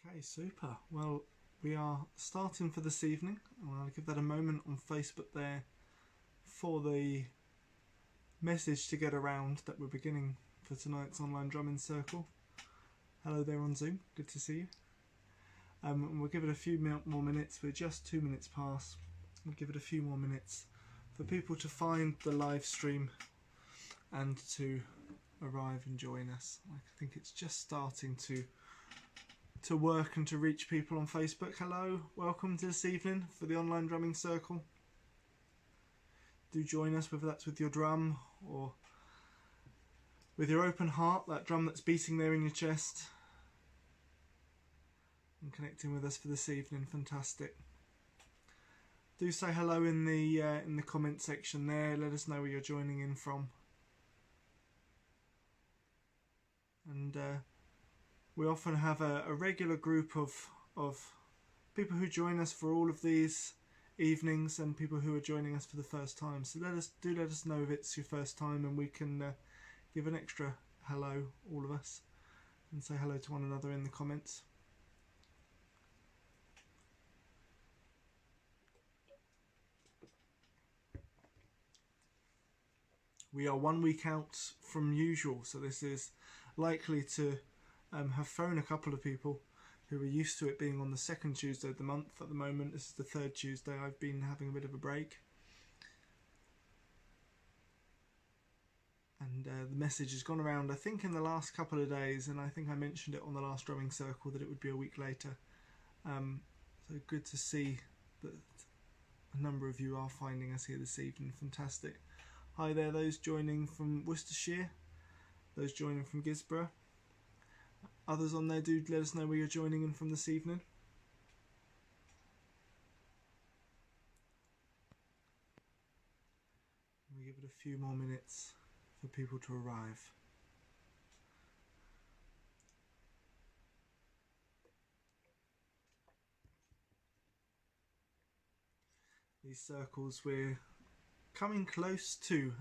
Okay, super. Well, we are starting for this evening. I'll give that a moment on Facebook there for the message to get around that we're beginning for tonight's online drumming circle. Hello there on Zoom, good to see you. And we'll give it a few more minutes. We're just 2 minutes past. We'll give it a few more minutes for people to find the live stream and to arrive and join us. I think it's just starting to work and to reach people on Facebook. Hello, welcome to this evening for the online drumming circle. Do join us, whether that's with your drum or with your open heart, that drum that's beating there in your chest, and connecting with us for this evening. Fantastic. Do say hello in the comment section there. Let us know where you're joining in from. And we often have a regular group of people who join us for all of these evenings and people who are joining us for the first time. So let us know if it's your first time, and we can give an extra hello, all of us, and say hello to one another in the comments. We are 1 week out from usual, so this is likely to have thrown a couple of people who are used to it being on the second Tuesday of the month. At the moment, this is the third Tuesday. I've been having a bit of a break. And the message has gone around, I think, in the last couple of days, and I think I mentioned it on the last drumming circle that it would be a week later. So good to see that a number of you are finding us here this evening. Fantastic. Hi there, those joining from Worcestershire, those joining from Gisborough. Others on there, do let us know where you're joining in from this evening. We give it a few more minutes for people to arrive. These circles, we're coming close to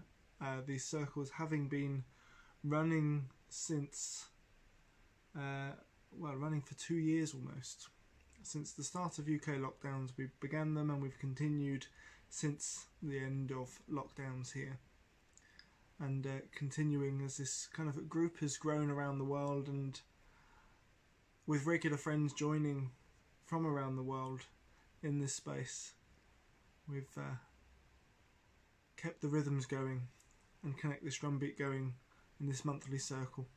these circles having been running since running for 2 years almost. Since the start of UK lockdowns, we began them, and we've continued since the end of lockdowns here, and continuing as this kind of group has grown around the world, and with regular friends joining from around the world in this space, we've kept the rhythms going and connect this drum beat going in this monthly circle.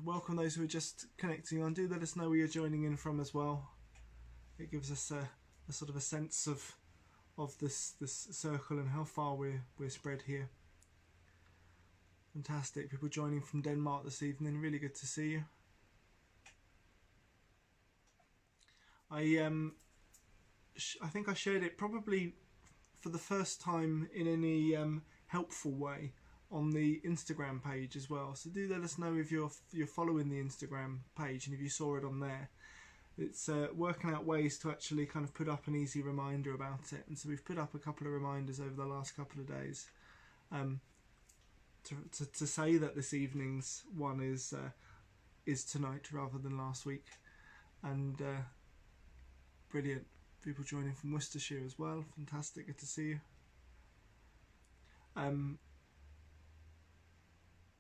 Welcome those who are just connecting on. Do let us know where you're joining in from as well. It gives us a sort of a sense of this circle and how far we're spread here. Fantastic. People joining from Denmark this evening. Really good to see you. I think I shared it probably for the first time in any helpful way on the Instagram page as well. So do let us know if you're following the Instagram page and if you saw it on there. It's working out ways to actually kind of put up an easy reminder about it, and so we've put up a couple of reminders over the last couple of days to say that this evening's one is tonight rather than last week. And brilliant. People joining from Worcestershire as well. Fantastic, good to see you.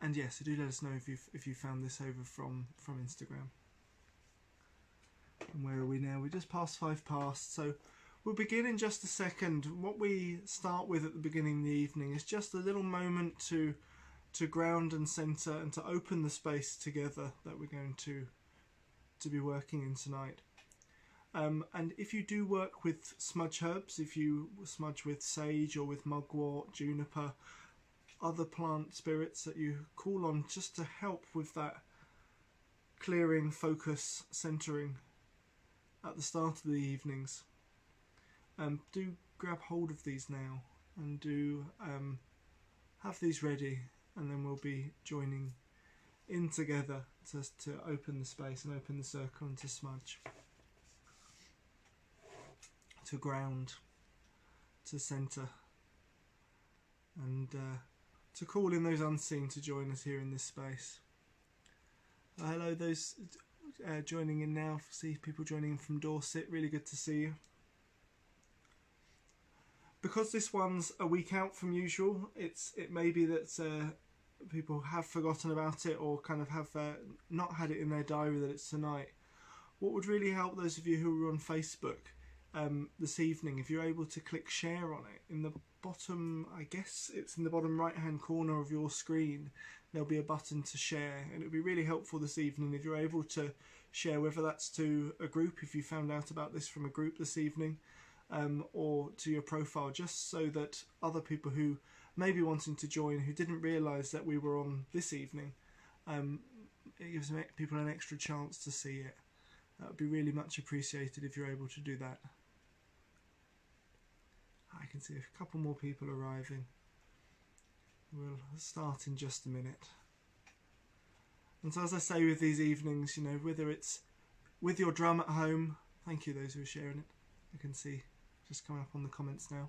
And yes, do let us know if you found this over from Instagram. And where are we now? We're just past 5 past, so we'll begin in just a second. What we start with at the beginning of the evening is just a little moment to ground and centre and to open the space together that we're going to be working in tonight. And if you do work with smudge herbs, if you smudge with sage or with mugwort, juniper, other plant spirits that you call on just to help with that clearing, focus, centering at the start of the evenings, do grab hold of these now and do have these ready, and then we'll be joining in together to open the space and open the circle and to smudge, to ground, to centre, and to call in those unseen to join us here in this space. Hello those joining in now. See people joining in from Dorset, really good to see you. Because this one's a week out from usual, it may be that people have forgotten about it or kind of have not had it in their diary that it's tonight. What would really help those of you who are on Facebook this evening, if you're able to click share on it, in the bottom, I guess it's in the bottom right hand corner of your screen, there'll be a button to share, and it would be really helpful this evening if you're able to share, whether that's to a group, if you found out about this from a group this evening, or to your profile, just so that other people who may be wanting to join, who didn't realise that we were on this evening, it gives people an extra chance to see it. That would be really much appreciated if you're able to do that. I can see a couple more people arriving. We'll start in just a minute. And so, as I say with these evenings, you know, whether it's with your drum at home, thank you those who are sharing it, I can see just coming up on the comments now.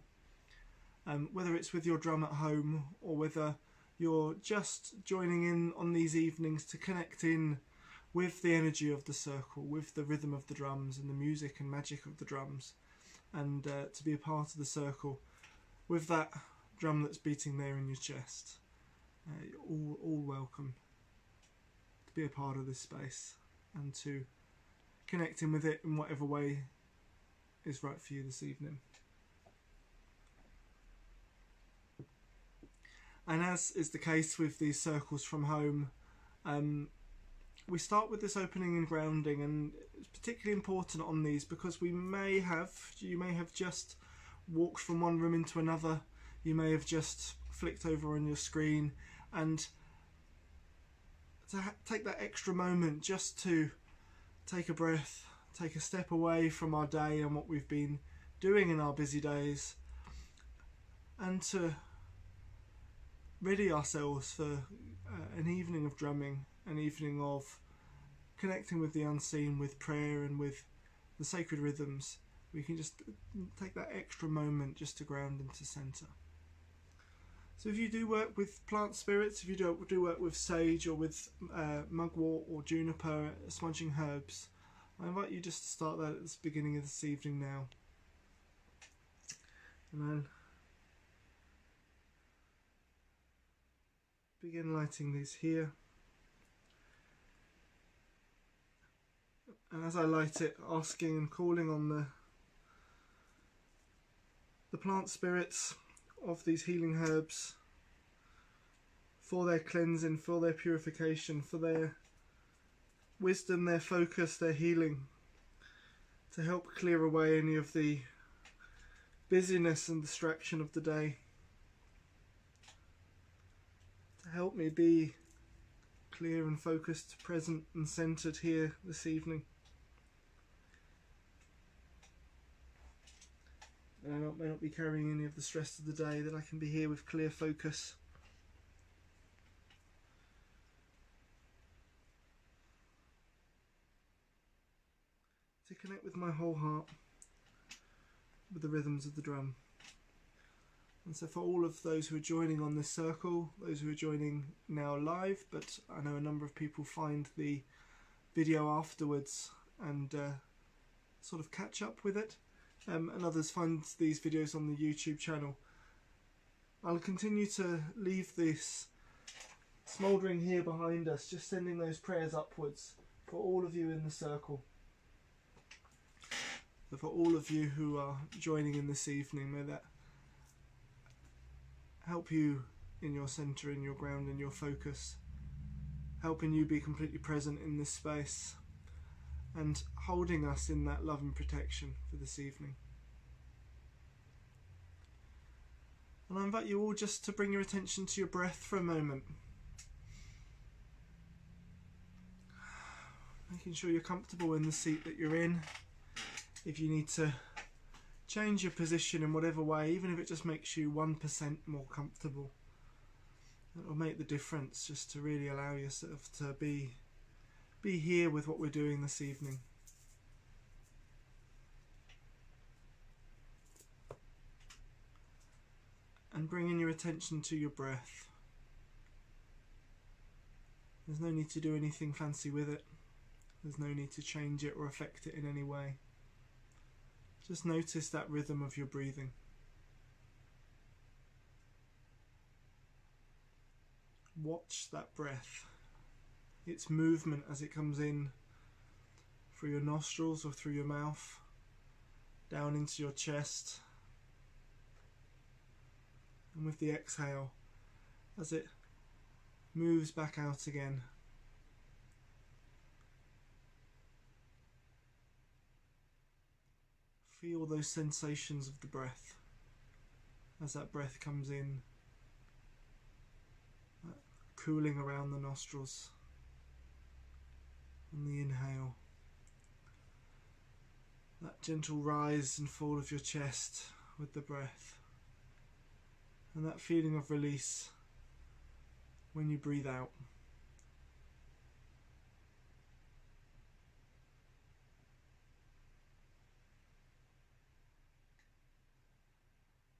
Whether it's with your drum at home or whether you're just joining in on these evenings to connect in with the energy of the circle, with the rhythm of the drums and the music and magic of the drums, and to be a part of the circle with that drum that's beating there in your chest. All welcome to be a part of this space and to connect in with it in whatever way is right for you this evening. And as is the case with these circles from home, we start with this opening and grounding, and it's particularly important on these because you may have just walked from one room into another, you may have just flicked over on your screen, and to take that extra moment just to take a breath, take a step away from our day and what we've been doing in our busy days, and to ready ourselves for an evening of drumming, an evening of connecting with the unseen, with prayer and with the sacred rhythms. We can just take that extra moment just to ground into centre. So if you do work with plant spirits, if you do work with sage or with mugwort or juniper, smudging herbs, I invite you just to start that at the beginning of this evening now. And then begin lighting these here. And as I light it, asking and calling on the plant spirits of these healing herbs for their cleansing, for their purification, for their wisdom, their focus, their healing, to help clear away any of the busyness and distraction of the day, to help me be clear and focused, present and centered here this evening. And I may not be carrying any of the stress of the day, that I can be here with clear focus. To connect with my whole heart with the rhythms of the drum. And so for all of those who are joining on this circle, those who are joining now live, but I know a number of people find the video afterwards and sort of catch up with it, and others find these videos on the YouTube channel. I'll continue to leave this smouldering here behind us, just sending those prayers upwards for all of you in the circle. So for all of you who are joining in this evening, may that help you in your centre, in your ground, in your focus, helping you be completely present in this space and holding us in that love and protection for this evening. And I invite you all just to bring your attention to your breath for a moment. Making sure you're comfortable in the seat that you're in. If you need to change your position in whatever way, even if it just makes you 1% more comfortable, it will make the difference, just to really allow yourself to be here with what we're doing this evening. And bringing your attention to your breath. There's no need to do anything fancy with it. There's no need to change it or affect it in any way. Just notice that rhythm of your breathing. Watch that breath, its movement as it comes in through your nostrils or through your mouth, down into your chest, and with the exhale as it moves back out again. Feel those sensations of the breath as that breath comes in, cooling around the nostrils on the inhale. That gentle rise and fall of your chest with the breath, and that feeling of release when you breathe out.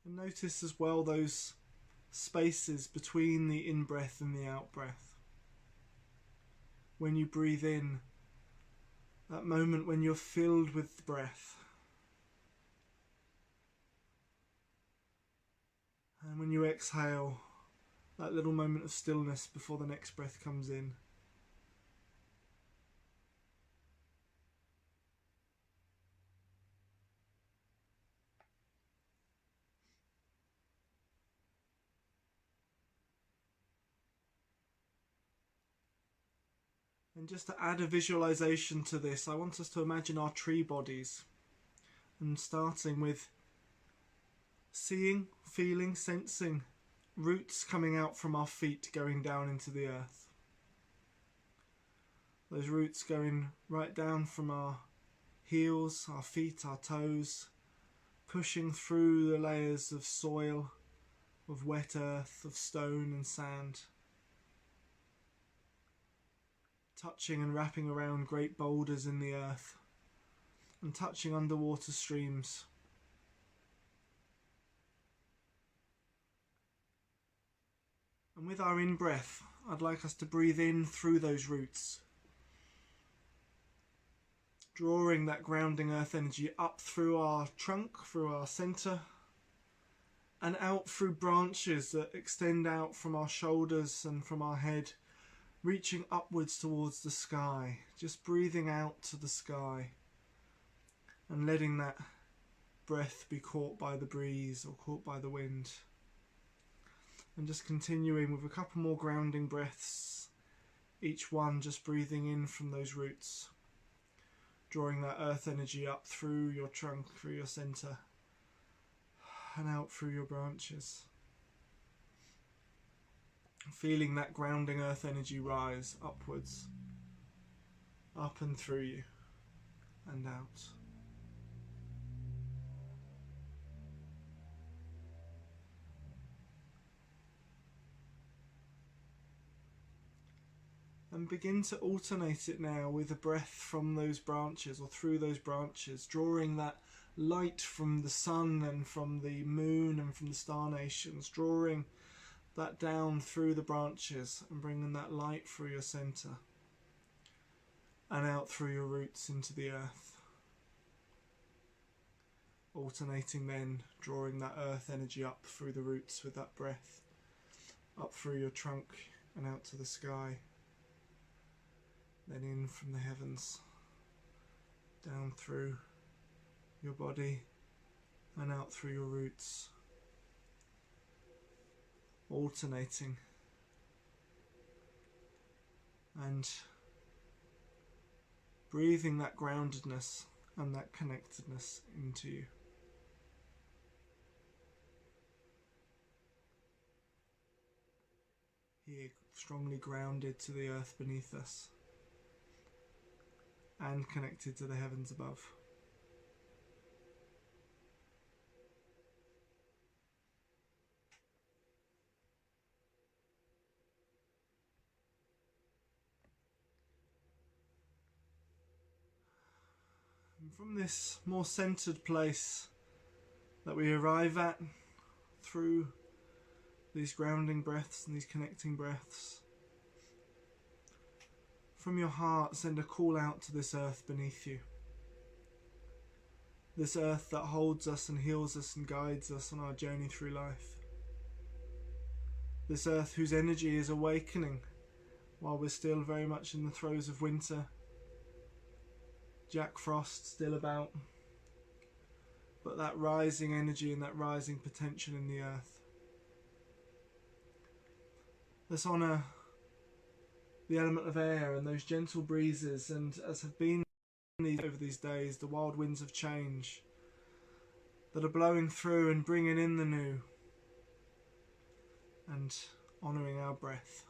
And notice as well those spaces between the in-breath and the out-breath. When you breathe in, that moment when you're filled with the breath. And when you exhale, that little moment of stillness before the next breath comes in. And just to add a visualization to this, I want us to imagine our tree bodies, and starting with seeing, feeling, sensing roots coming out from our feet going down into the earth. Those roots going right down from our heels, our feet, our toes, pushing through the layers of soil, of wet earth, of stone and sand, touching and wrapping around great boulders in the earth, and touching underwater streams. And with our in-breath, I'd like us to breathe in through those roots, drawing that grounding earth energy up through our trunk, through our centre, and out through branches that extend out from our shoulders and from our head, reaching upwards towards the sky, just breathing out to the sky and letting that breath be caught by the breeze or caught by the wind. And just continuing with a couple more grounding breaths, each one just breathing in from those roots, drawing that earth energy up through your trunk, through your centre, and out through your branches. Feeling that grounding earth energy rise upwards, up and through you, and out. And begin to alternate it now with a breath from those branches or through those branches, drawing that light from the sun and from the moon and from the star nations, drawing that down through the branches and bringing that light through your centre and out through your roots into the earth. Alternating then, drawing that earth energy up through the roots with that breath, up through your trunk and out to the sky. Then in from the heavens, down through your body and out through your roots. Alternating and breathing that groundedness and that connectedness into you. Here, strongly grounded to the earth beneath us and connected to the heavens above. And from this more centered place that we arrive at through these grounding breaths and these connecting breaths, from your heart send a call out to this earth beneath you. This earth that holds us and heals us and guides us on our journey through life. This earth whose energy is awakening while we're still very much in the throes of winter. Jack Frost still about, but that rising energy and that rising potential in the earth. Let's honour the element of air and those gentle breezes, and as have been over these days, the wild winds of change that are blowing through and bringing in the new, and honouring our breath.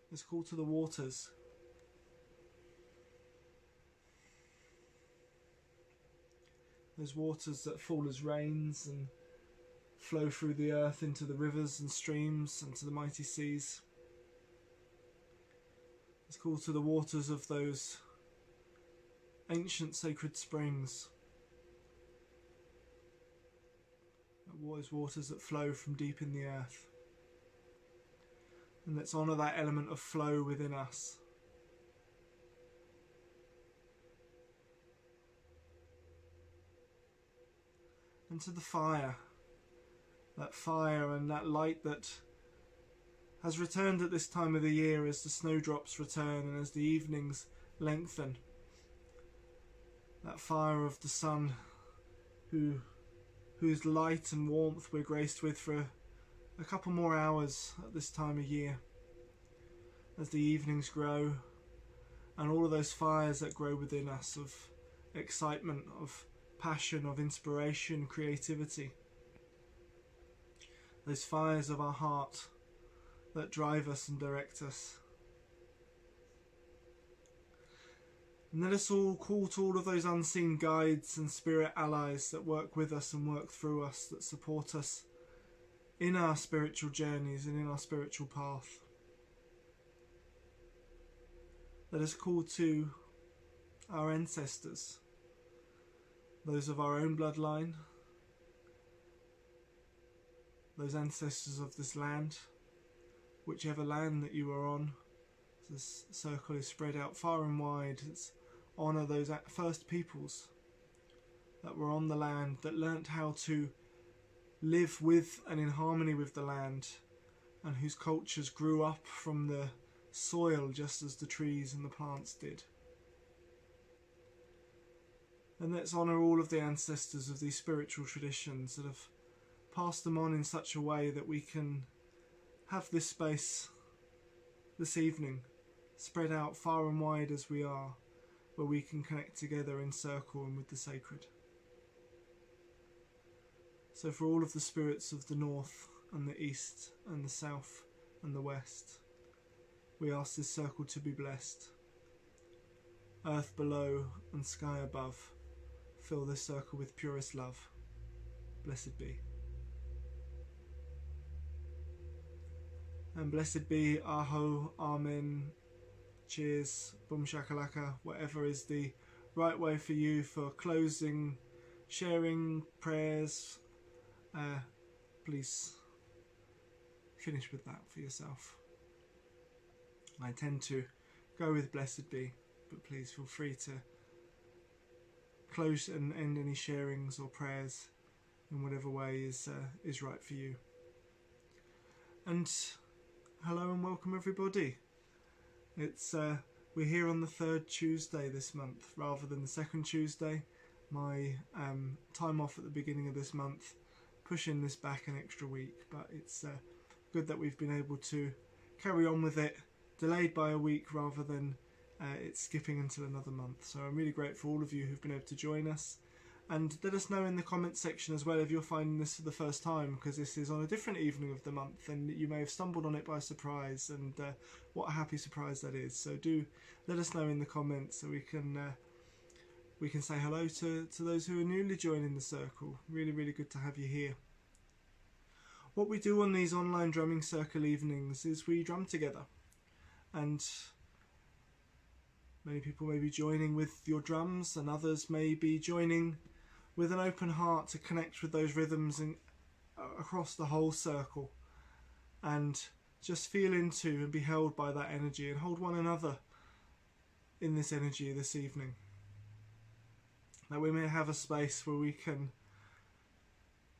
Let's call to the waters. Those waters that fall as rains and flow through the earth into the rivers and streams and to the mighty seas. Let's call to the waters of those ancient sacred springs. Those waters that flow from deep in the earth. And let's honour that element of flow within us. And to the fire. That fire and that light that has returned at this time of the year as the snowdrops return and as the evenings lengthen. That fire of the sun whose light and warmth we're graced with for a couple more hours at this time of year as the evenings grow, and all of those fires that grow within us of excitement, of passion, of inspiration, creativity. Those fires of our heart that drive us and direct us. And let us all call to all of those unseen guides and spirit allies that work with us and work through us, that support us in our spiritual journeys and in our spiritual path. Let us call to our ancestors, those of our own bloodline, those ancestors of this land, whichever land that you are on. This circle is spread out far and wide. Let's honour those first peoples that were on the land, that learnt how to live with and in harmony with the land, and whose cultures grew up from the soil just as the trees and the plants did. And let's honour all of the ancestors of these spiritual traditions that have passed them on in such a way that we can have this space this evening spread out far and wide as we are, where we can connect together in circle and with the sacred. So for all of the spirits of the north and the east and the south and the west, we ask this circle to be blessed. Earth below and sky above, fill this circle with purest love. Blessed be. And blessed be Aho, Amen, cheers, boom shakalaka, whatever is the right way for you for closing, sharing, prayers. Please finish with that for yourself. I tend to go with blessed be, but please feel free to close and end any sharings or prayers in whatever way is right for you. And hello and welcome everybody. It's we're here on the third Tuesday this month rather than the second Tuesday. My time off at the beginning of this month pushing this back an extra week, but it's good that we've been able to carry on with it, delayed by a week rather than it skipping until another month. So I'm really grateful for all of you who've been able to join us, and let us know in the comments section as well if you're finding this for the first time, because this is on a different evening of the month and you may have stumbled on it by surprise, and what a happy surprise that is. So do let us know in the comments so we can say hello to those who are newly joining the circle. Really, really good to have you here. What we do on these online drumming circle evenings is we drum together, and many people may be joining with your drums and others may be joining with an open heart to connect with those rhythms and across the whole circle, and just feel into and be held by that energy, and hold one another in this energy this evening. That we may have a space where we can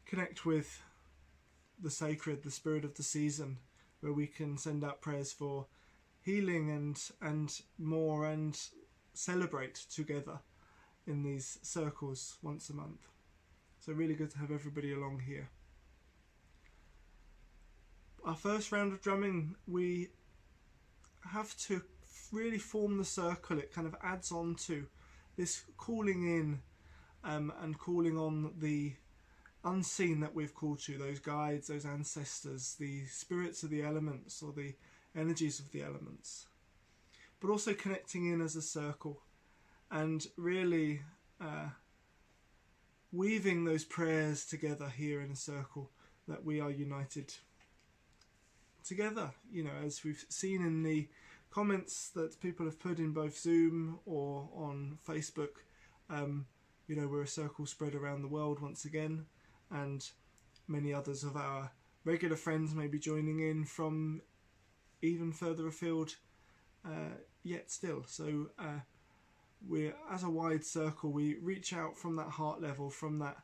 connect with the sacred, the spirit of the season, where we can send out prayers for healing and more, and celebrate together in these circles once a month. So really good to have everybody along here. Our first round of drumming, we have to really form the circle. It kind of adds on to this calling in and calling on the unseen that we've called to, those guides, those ancestors, the spirits of the elements, or the energies of the elements, but also connecting in as a circle and really weaving those prayers together here in a circle, that we are united together. You know, as we've seen in the comments that people have put in both Zoom or on Facebook, you know, we're a circle spread around the world once again, and many others of our regular friends may be joining in from even further afield yet still. So we're, as a wide circle, we reach out from that heart level, from that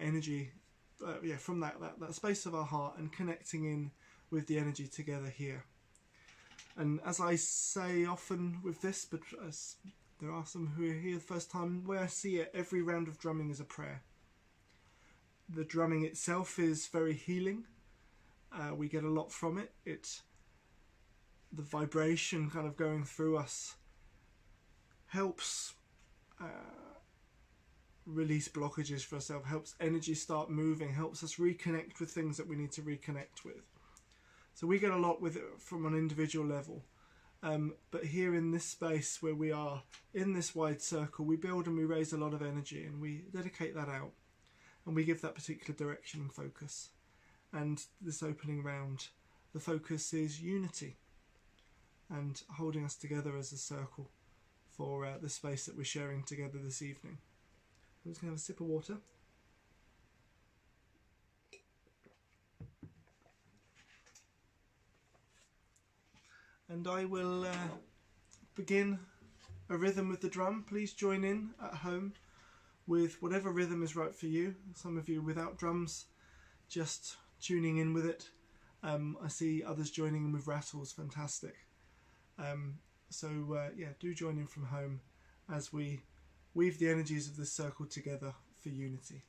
energy, from that space of our heart, and connecting in with the energy together here. And as I say often with this, but as there are some who are here the first time, where I see it, every round of drumming is a prayer. The drumming itself is very healing. We get a lot from it. The vibration kind of going through us helps release blockages for ourselves, helps energy start moving, helps us reconnect with things that we need to reconnect with. So we get a lot with it from an individual level. But here in this space where we are in this wide circle, we build and we raise a lot of energy, and we dedicate that out, and we give that particular direction and focus. And this opening round, the focus is unity and holding us together as a circle for the space that we're sharing together this evening. I'm just going to have a sip of water. And I will begin a rhythm with the drum. Please join in at home with whatever rhythm is right for you. Some of you without drums, just tuning in with it. I see others joining in with rattles, fantastic. Yeah, do join in from home as we weave the energies of this circle together for unity.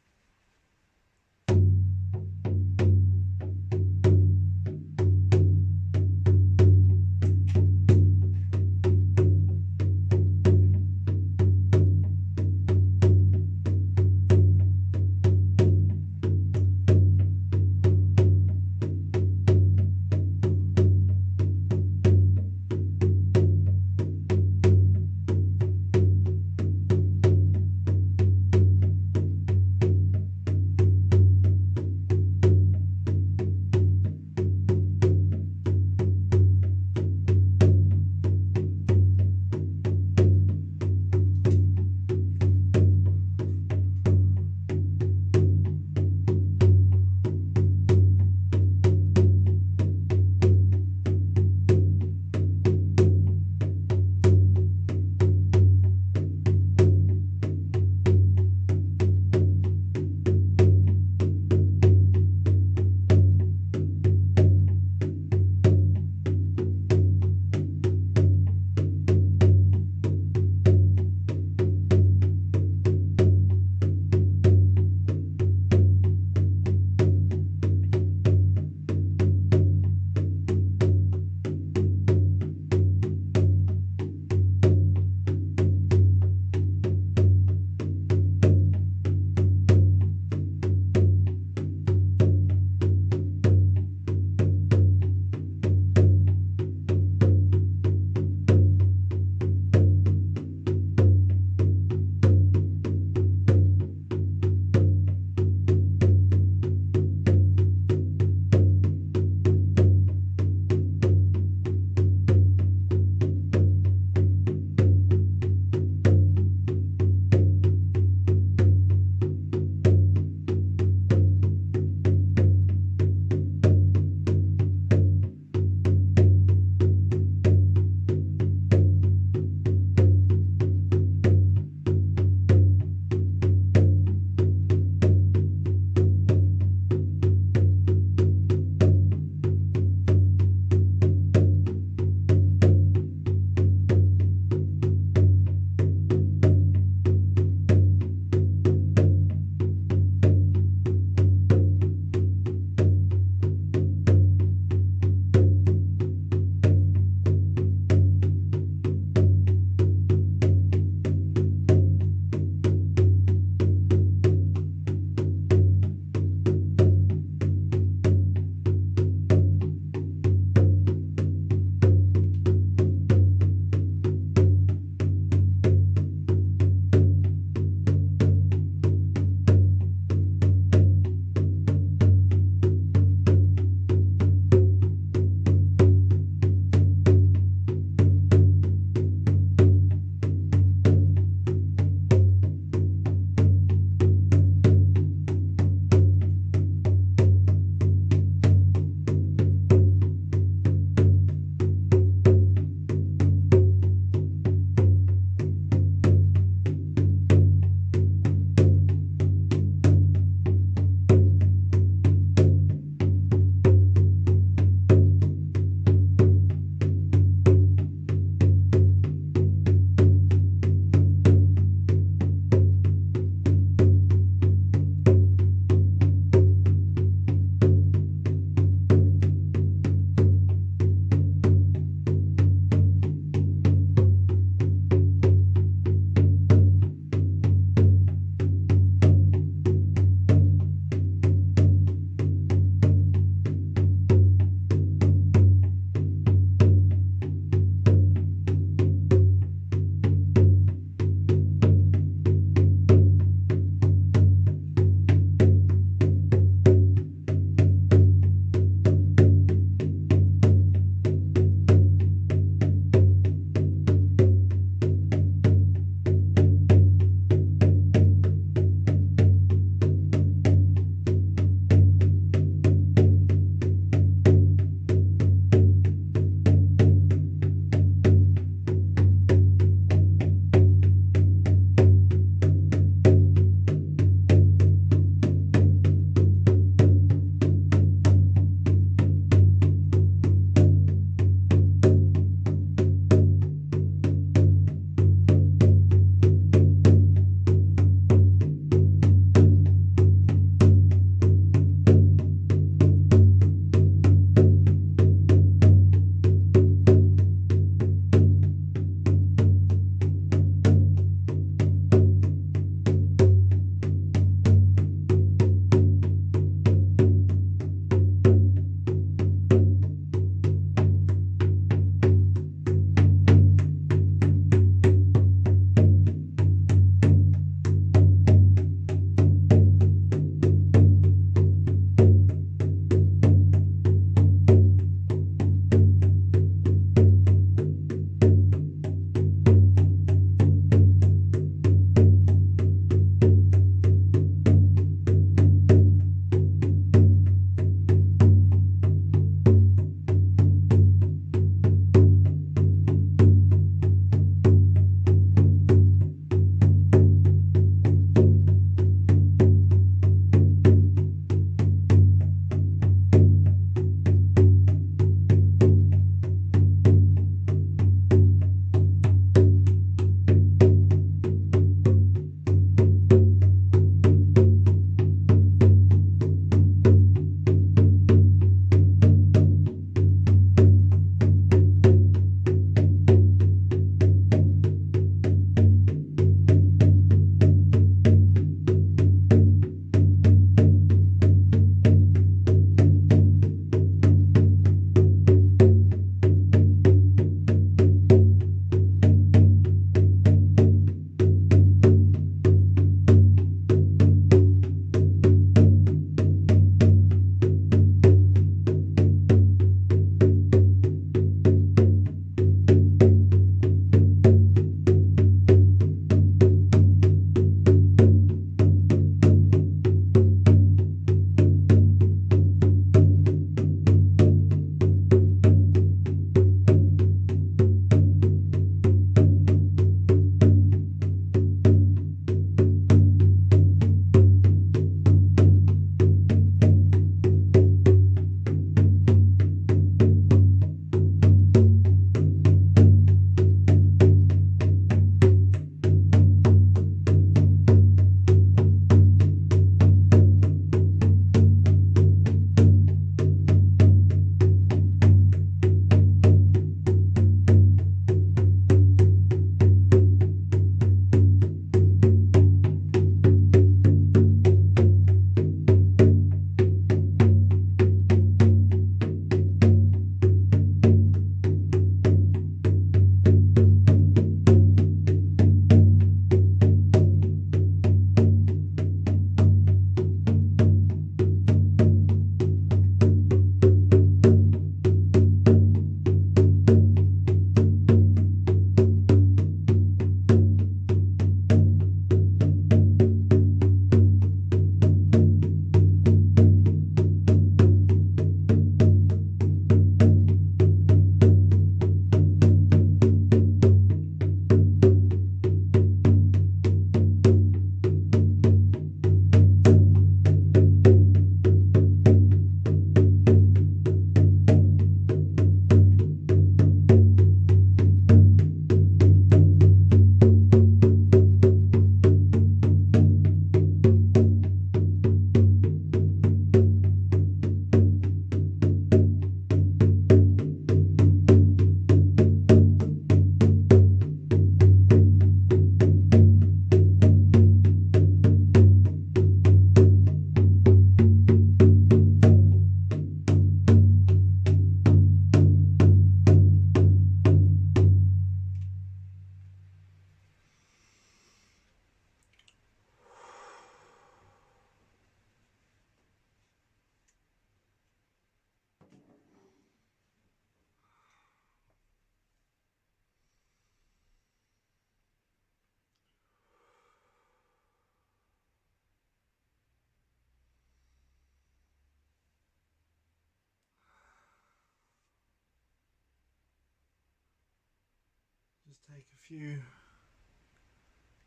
Just take a few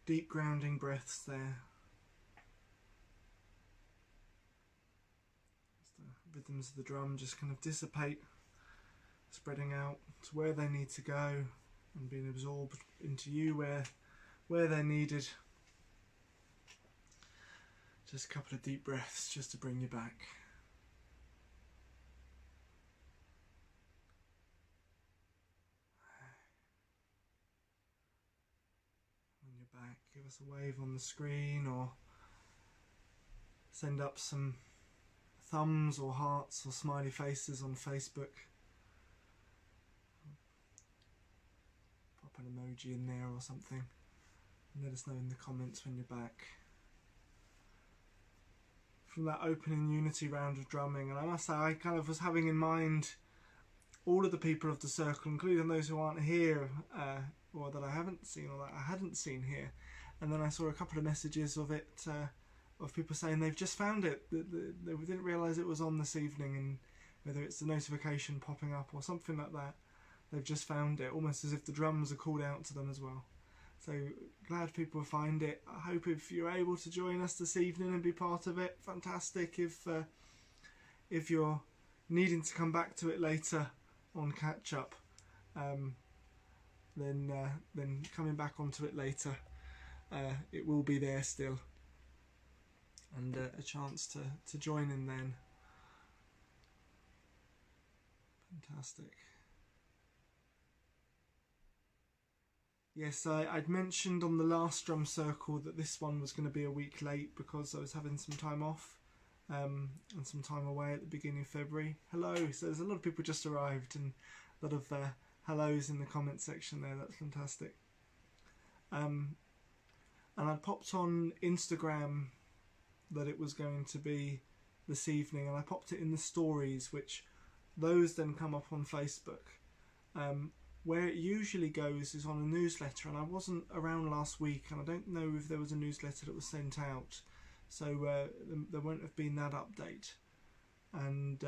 deep grounding breaths there. As the rhythms of the drum just kind of dissipate, spreading out to where they need to go and being absorbed into you where they're needed. Just a couple of deep breaths just to bring you back. When you're back, give us a wave on the screen or send up some thumbs or hearts or smiley faces on Facebook. Pop an emoji in there or something and let us know in the comments when you're back. From that opening Unity round of drumming, and I must say I kind of was having in mind all of the people of the circle, including those who aren't here or that I haven't seen or that I hadn't seen here, and then I saw a couple of messages of it of people saying they've just found it, they didn't realise it was on this evening, and whether it's the notification popping up or something like that, they've just found it, almost as if the drums are called out to them as well. So glad people find it. I hope if you're able to join us this evening and be part of it, fantastic. If you're needing to come back to it later on catch up, then coming back onto it later, it will be there still, and a chance to join in then. Fantastic. Yes, I'd mentioned on the last drum circle that this one was going to be a week late because I was having some time off and some time away at the beginning of February. Hello, so there's a lot of people just arrived and a lot of hellos in the comment section there, that's fantastic. And I popped on Instagram that it was going to be this evening, and I popped it in the stories, which those then come up on Facebook. Where it usually goes is on a newsletter, and I wasn't around last week and I don't know if there was a newsletter that was sent out, so there won't have been that update. And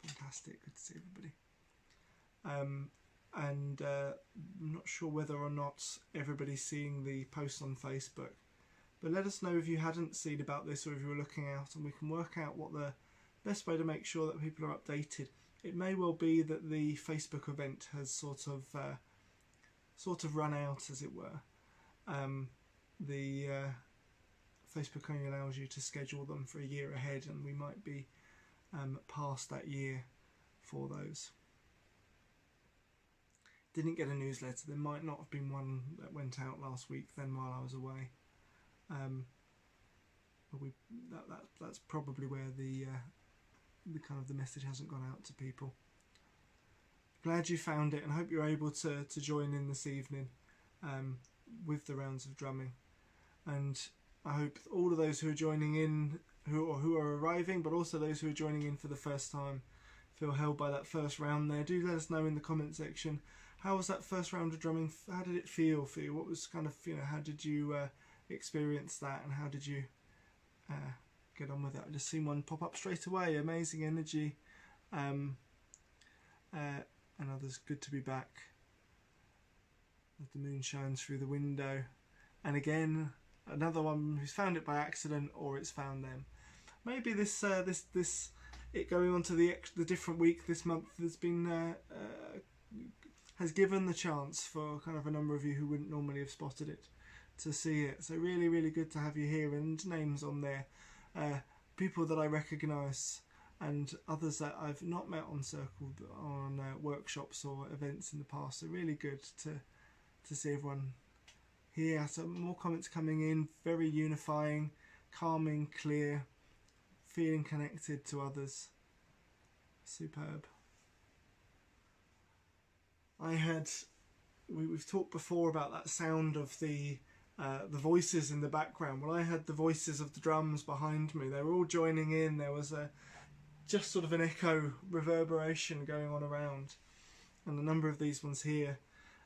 fantastic, good to see everybody. And I'm not sure whether or not everybody's seeing the post on Facebook, but let us know if you hadn't seen about this or if you were looking out, and we can work out what the best way to make sure that people are updated. It may well be that the Facebook event has sort of run out, as it were. The Facebook only allows you to schedule them for a year ahead, and we might be past that year for those. Didn't get a newsletter. There might not have been one that went out last week then while I was away. But that's probably where the kind of the message hasn't gone out to people. Glad you found it, and hope you're able to join in this evening with the rounds of drumming. And I hope all of those who are joining in, who are arriving, but also those who are joining in for the first time, feel held by that first round there. Do let us know in the comment section, how was that first round of drumming? How did it feel for you? What was kind of, how did you experience that, and how did you get on with it? I just seen one pop up straight away. Amazing energy, and others. Good to be back. As the moon shines through the window, and again another one who's found it by accident, or it's found them. Maybe this it going on to the different week this month has been has given the chance for kind of a number of you who wouldn't normally have spotted it to see it. So really, really good to have you here, and names on there. People that I recognise and others that I've not met on Circle but on workshops or events in the past. So really good to see everyone here. So more comments coming in, very unifying, calming, clear, feeling connected to others. Superb. We've talked before about that sound of the voices in the background. Well, I had the voices of the drums behind me. They were all joining in. There was just sort of an echo reverberation going on around. And a number of these ones here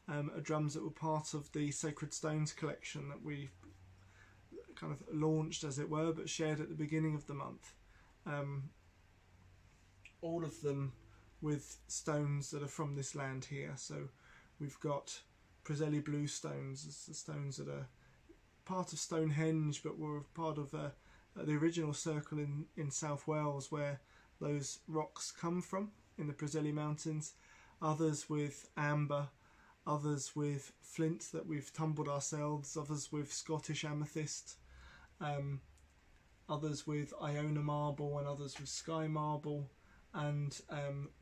are drums that were part of the Sacred Stones collection that we kind of launched, as it were, but shared at the beginning of the month. All of them with stones that are from this land here. So We've got Preseli blue stones, it's the stones that are part of Stonehenge, but were part of the original circle in South Wales where those rocks come from, in the Preseli Mountains. Others with amber, others with flint that we've tumbled ourselves, others with Scottish amethyst, others with Iona marble, and others with sky marble, and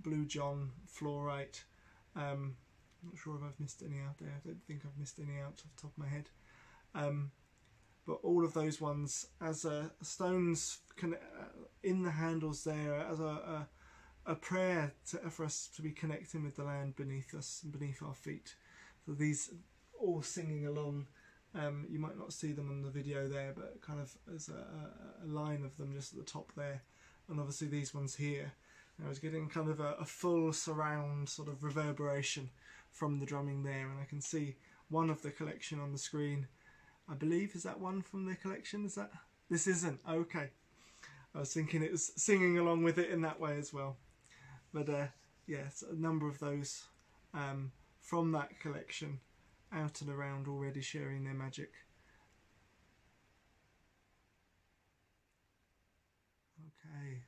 blue john fluorite. I'm not sure if I've missed any out there. I don't think I've missed any out off the top of my head. But all of those ones as stones in the handles there as a prayer for us to be connecting with the land beneath us and beneath our feet. So these all singing along. You might not see them on the video there, but kind of as a line of them just at the top there. And obviously these ones here. I was getting kind of a full surround sort of reverberation from the drumming there, and I can see one of the collection on the screen. I believe, is that one from the collection? Is that? This isn't. Okay. I was thinking it was singing along with it in that way as well. But yes, a number of those from that collection out and around already sharing their magic. Okay.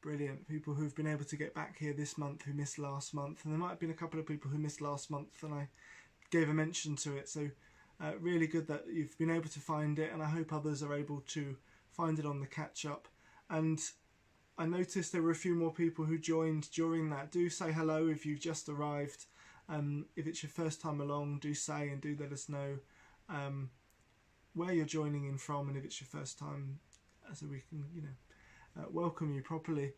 Brilliant. People who've been able to get back here this month who missed last month. And there might have been a couple of people who missed last month and I gave a mention to it. So really good that you've been able to find it, and I hope others are able to find it on the catch up. And I noticed there were a few more people who joined during that. Do say hello if you've just arrived. If it's your first time along, do say and do let us know where you're joining in from, and if it's your first time, so we can, you know, welcome you properly.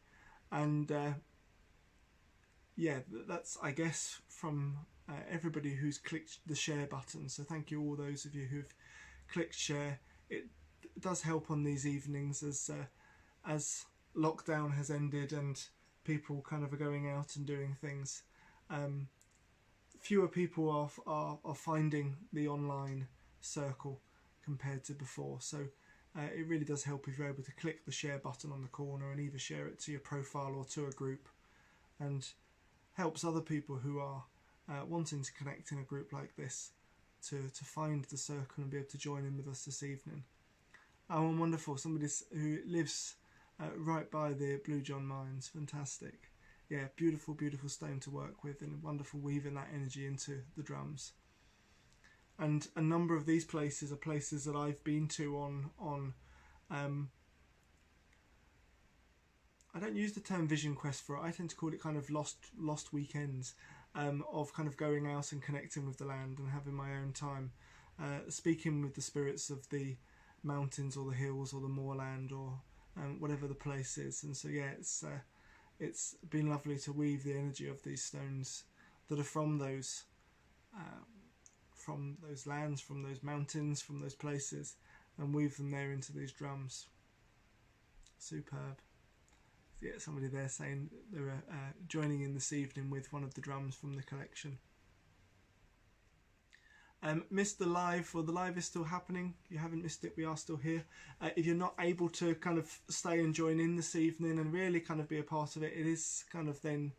And yeah, that's, I guess, from everybody who's clicked the share button. So thank you all those of you who've clicked share. It does help on these evenings as lockdown has ended and people kind of are going out and doing things. Fewer people are finding the online circle compared to before. So it really does help if you're able to click the share button on the corner and either share it to your profile or to a group, and helps other people who are wanting to connect in a group like this to find the circle and be able to join in with us this evening. Oh, and wonderful, somebody who lives right by the Blue John mines. Fantastic. Yeah, beautiful, beautiful stone to work with, and wonderful weaving that energy into the drums. And a number of these places are places that I've been to on I don't use the term vision quest for it. I tend to call it kind of lost weekends of kind of going out and connecting with the land and having my own time, speaking with the spirits of the mountains or the hills or the moorland or whatever the place is. And so yeah, it's been lovely to weave the energy of these stones that are from those lands, from those mountains, from those places, and weave them there into these drums. Superb. Yeah, somebody there saying they were joining in this evening with one of the drums from the collection. Missed the live. Well, the live is still happening. You haven't missed it. We are still here. If you're not able to kind of stay and join in this evening and really kind of be a part of it, it is kind of then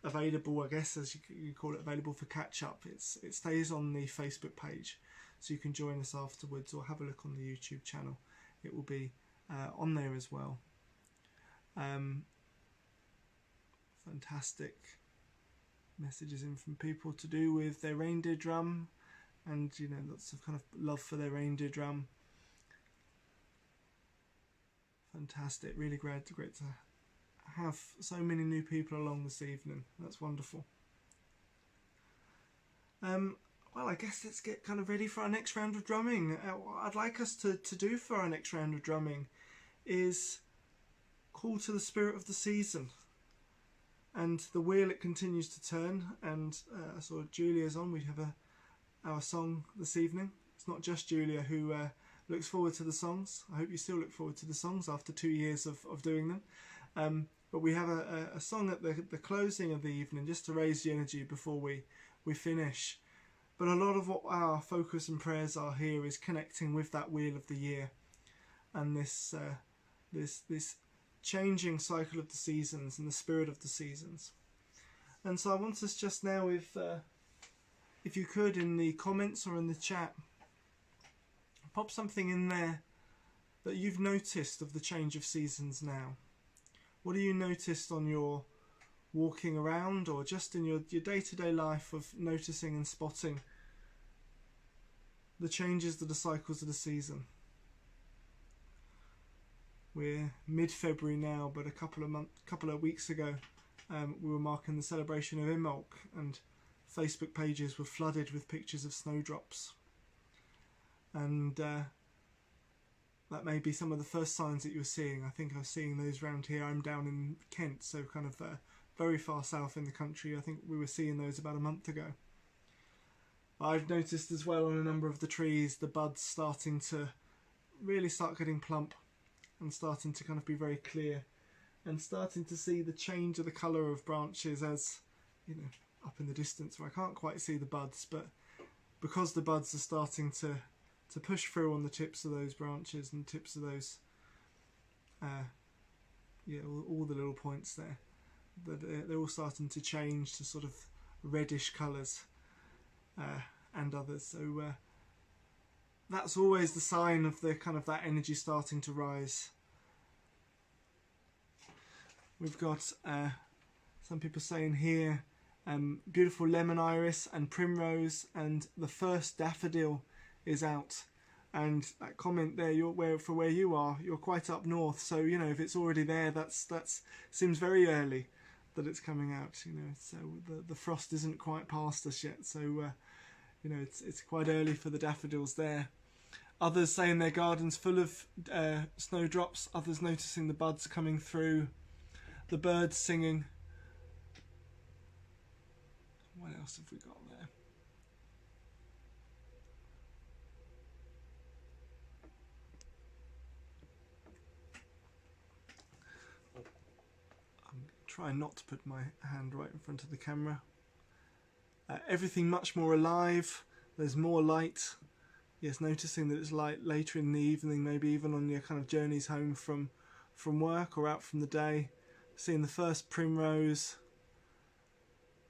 available, I guess, as you call it, available for catch up. It stays on the Facebook page, so you can join us afterwards or have a look on the YouTube channel. It will be on there as well. Fantastic messages in from people to do with their reindeer drum, and you know, lots of kind of love for their reindeer drum. Fantastic, really great to have so many new people along this evening. That's wonderful. Well, I guess let's get kind of ready for our next round of drumming. What I'd like us to do for our next round of drumming is call to the spirit of the season. And the wheel, it continues to turn, and I saw Julia's on. We have our song this evening. It's not just Julia who looks forward to the songs. I hope you still look forward to the songs after 2 years of doing them. But we have a song at the closing of the evening just to raise the energy before we finish. But a lot of what our focus and prayers are here is connecting with that wheel of the year and this changing cycle of the seasons and the spirit of the seasons. And so I want us just now, if you could, in the comments or in the chat, pop something in there that you've noticed of the change of seasons now. What have you noticed on your walking around, or just in your day-to-day life of noticing and spotting the changes, the cycles of the season? We're mid-February now, but a couple of weeks ago we were marking the celebration of Imbolc, and Facebook pages were flooded with pictures of snowdrops. And that may be some of the first signs that you're seeing. I think I was seeing those around here. I'm down in Kent, so kind of very far south in the country. I think we were seeing those about a month ago. I've noticed as well on a number of the trees the buds starting to really start getting plump and starting to kind of be very clear, and starting to see the change of the colour of branches as, you know, up in the distance where I can't quite see the buds, but because the buds are starting to push through on the tips of those branches and tips of those all the little points there, that they're all starting to change to sort of reddish colours and others. So that's always the sign of the kind of that energy starting to rise. We've got some people saying here, beautiful lemon iris and primrose, and the first daffodil is out. And that comment there, for where you are, you're quite up north, so you know, if it's already there, that's seems very early that it's coming out. You know, so the frost isn't quite past us yet, so you know, it's quite early for the daffodils there. Others saying their garden's full of snowdrops. Others noticing the buds coming through, the birds singing. What else have we got there? I'm trying not to put my hand right in front of the camera. Everything much more alive. There's more light. Yes, noticing that it's light later in the evening, maybe even on your kind of journeys home from work or out from the day. Seeing the first primrose,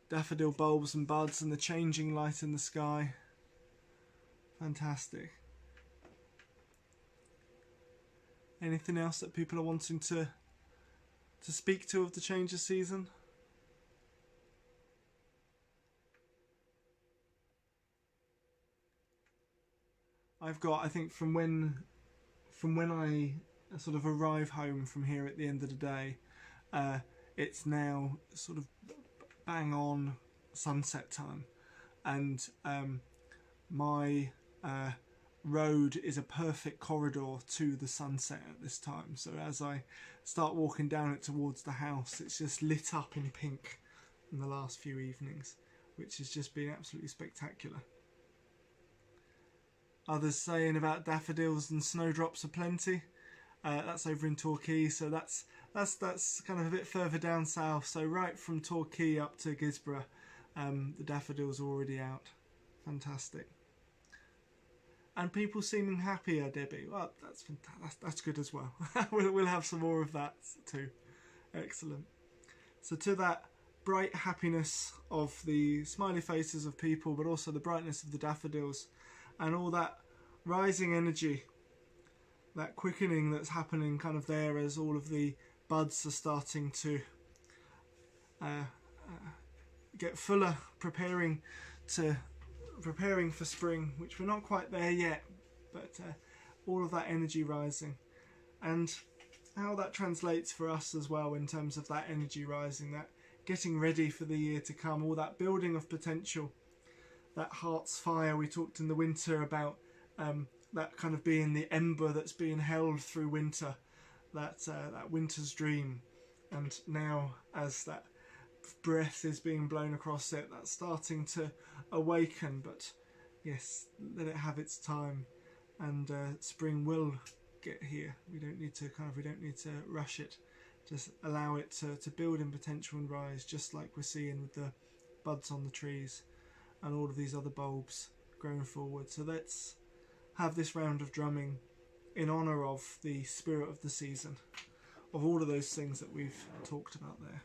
daffodil bulbs and buds, and the changing light in the sky. Fantastic. Anything else that people are wanting to speak to of the change of season? I've got, I think, from when I sort of arrive home from here at the end of the day, it's now sort of bang on sunset time, and my road is a perfect corridor to the sunset at this time. So as I start walking down it towards the house, it's just lit up in pink in the last few evenings, which has just been absolutely spectacular. Others saying about daffodils and snowdrops aplenty. That's over in Torquay, so that's kind of a bit further down south. So right from Torquay up to Gisborough, the daffodils are already out. Fantastic. And people seeming happier, Debbie. Well, that's good as well. we'll have some more of that too. Excellent. So to that bright happiness of the smiley faces of people, but also the brightness of the daffodils, and all that rising energy, that quickening that's happening kind of there as all of the buds are starting to get fuller, preparing for spring, which we're not quite there yet, but all of that energy rising, and how that translates for us as well in terms of that energy rising, that getting ready for the year to come, all that building of potential, that heart's fire. We talked in the winter about that kind of being the ember that's being held through winter, that winter's dream, and now as that breath is being blown across it, that's starting to awaken. But yes, let it have its time, and spring will get here. We don't need to rush it. Just allow it to build in potential and rise, just like we're seeing with the buds on the trees and all of these other bulbs growing forward. So let's have this round of drumming in honour of the spirit of the season, of all of those things that we've talked about there.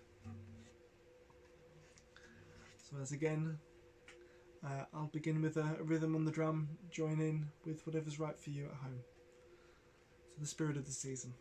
So as again, I'll begin with a rhythm on the drum, join in with whatever's right for you at home. So the spirit of the season.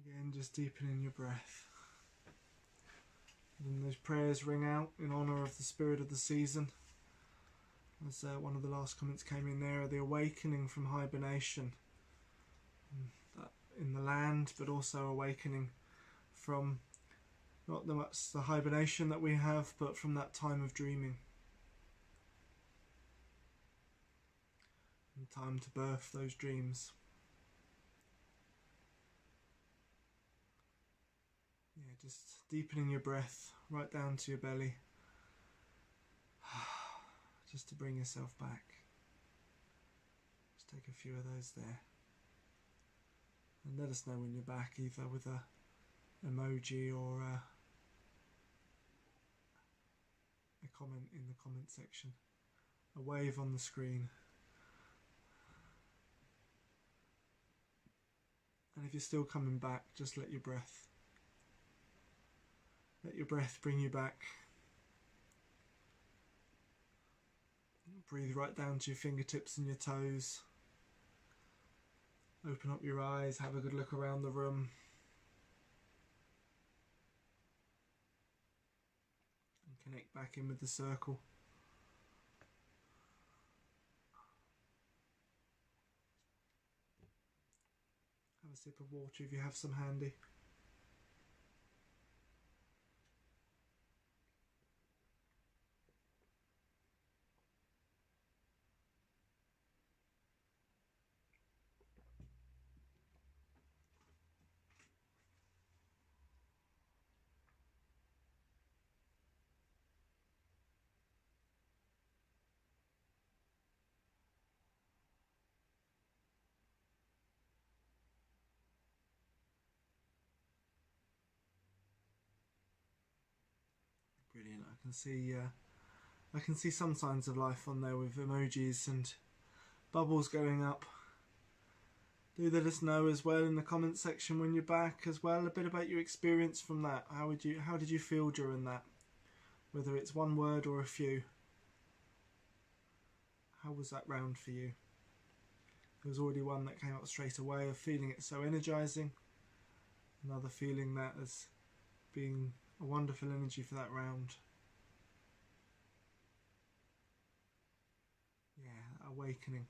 Again, just deepening your breath. And those prayers ring out in honour of the spirit of the season. As one of the last comments came in there, the awakening from hibernation in the land, but also awakening from not so much the hibernation that we have, but from that time of dreaming. And time to birth those dreams. Yeah, just deepening your breath right down to your belly. Just to bring yourself back. Just take a few of those there. And let us know when you're back, either with a emoji or a comment in the comment section. A wave on the screen. And if you're still coming back, just let your breath bring you back. Breathe right down to your fingertips and your toes. Open up your eyes, have a good look around the room. And connect back in with the circle. Have a sip of water if you have some handy. Brilliant. I can see some signs of life on there with emojis and bubbles going up. Do let us know as well in the comment section when you're back as well, a bit about your experience from that. How did you feel during that? Whether it's one word or a few. How was that round for you? There was already one that came up straight away of feeling it so energizing. Another feeling that as being a wonderful energy for that round. Yeah, awakening.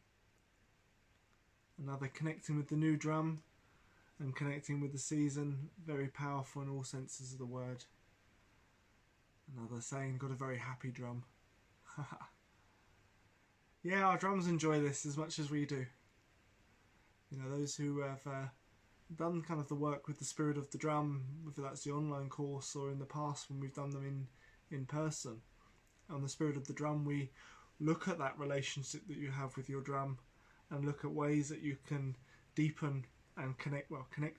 Another connecting with the new drum and connecting with the season. Very powerful in all senses of the word. Another saying, got a very happy drum. Yeah, our drums enjoy this as much as we do. You know, those who have done kind of the work with the spirit of the drum, whether that's the online course or in the past when we've done them in person. On the spirit of the drum, we look at that relationship that you have with your drum and look at ways that you can deepen and connect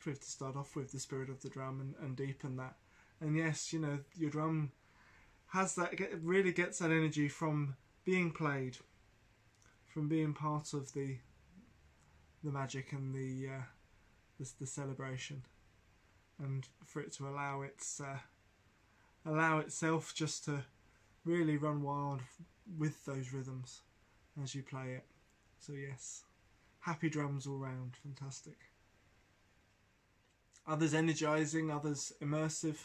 with, to start off with, the spirit of the drum and deepen that. And yes, you know, your drum has that, it really gets that energy from being played, from being part of the magic and the celebration, and for it to allow itself just to really run wild with those rhythms as you play it. So yes, happy drums all round, fantastic. Others energizing, others immersive.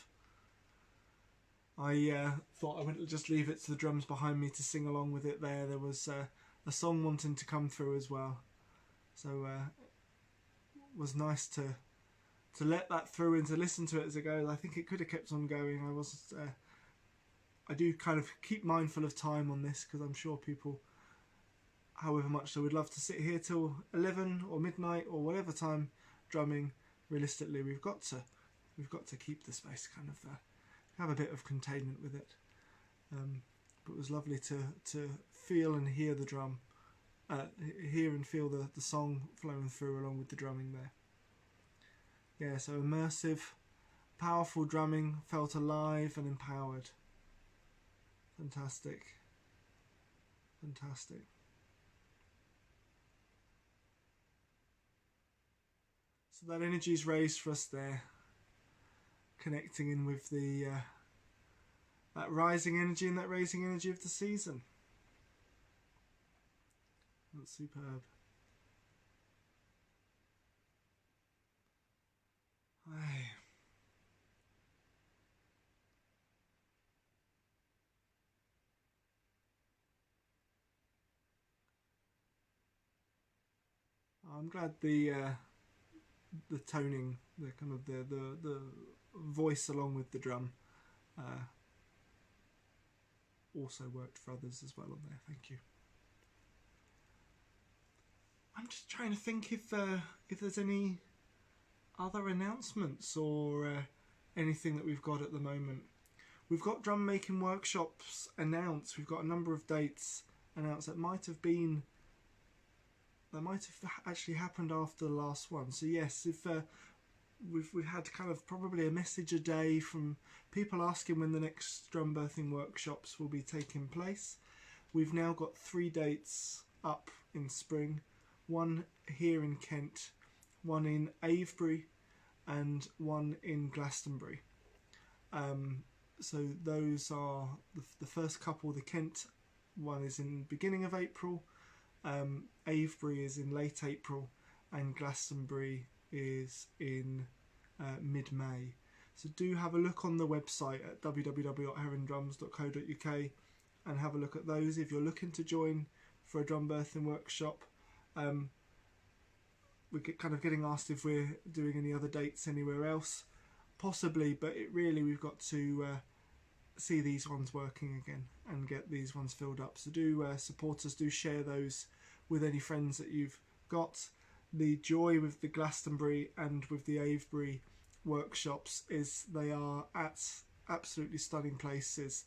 I thought I wouldn't just leave it to the drums behind me to sing along with it there. There was a song wanting to come through as well. So it was nice to let that through and to listen to it as it goes. I think it could have kept on going. I do kind of keep mindful of time on this, because I'm sure people, however much they would love to sit here till 11 or midnight or whatever time drumming, realistically we've got to keep the space kind of have a bit of containment with it. But it was lovely to feel and hear the drum, hear and feel the song flowing through along with the drumming there. Yeah, so immersive, powerful drumming, felt alive and empowered. Fantastic. Fantastic. So that energy is raised for us there, connecting in with the that rising energy and that raising energy of the season. That's superb. I'm glad the toning, the kind of the voice along with the drum also worked for others as well on there. Thank you. I'm just trying to think if there's any other announcements or anything that we've got at the moment. We've got drum making workshops announced. We've got a number of dates announced that might have actually happened after the last one. So yes, if we've had kind of probably a message a day from people asking when the next drum birthing workshops will be taking place. We've now got 3 dates up in spring, one here in Kent, one in Avebury, and one in Glastonbury. So those are the first couple. The Kent one is in beginning of April, Avebury is in late April, and Glastonbury is in mid-May. So do have a look on the website at www.herondrums.co.uk and have a look at those if you're looking to join for a drum birthing workshop. We're kind of getting asked if we're doing any other dates anywhere else. Possibly, but we've got to see these ones working again and get these ones filled up. So do support us, do share those with any friends that you've got. The joy with the Glastonbury and with the Avebury workshops is they are at absolutely stunning places.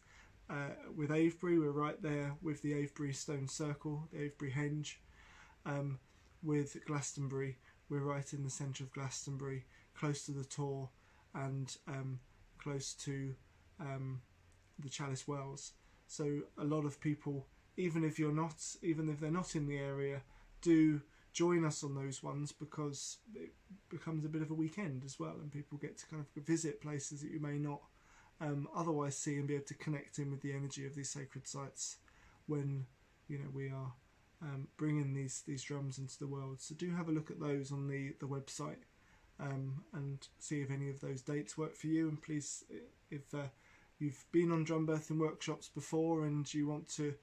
With Avebury, we're right there with the Avebury Stone Circle, the Avebury Henge. With Glastonbury, we're right in the centre of Glastonbury, close to the Tor and close to the Chalice Wells. So a lot of people, even if they're not in the area, do join us on those ones because it becomes a bit of a weekend as well, and people get to kind of visit places that you may not otherwise see and be able to connect in with the energy of these sacred sites when we are bringing these drums into the world. So do have a look at those on the website and see if any of those dates work for you. And please, if you've been on drum birthing workshops before and you want to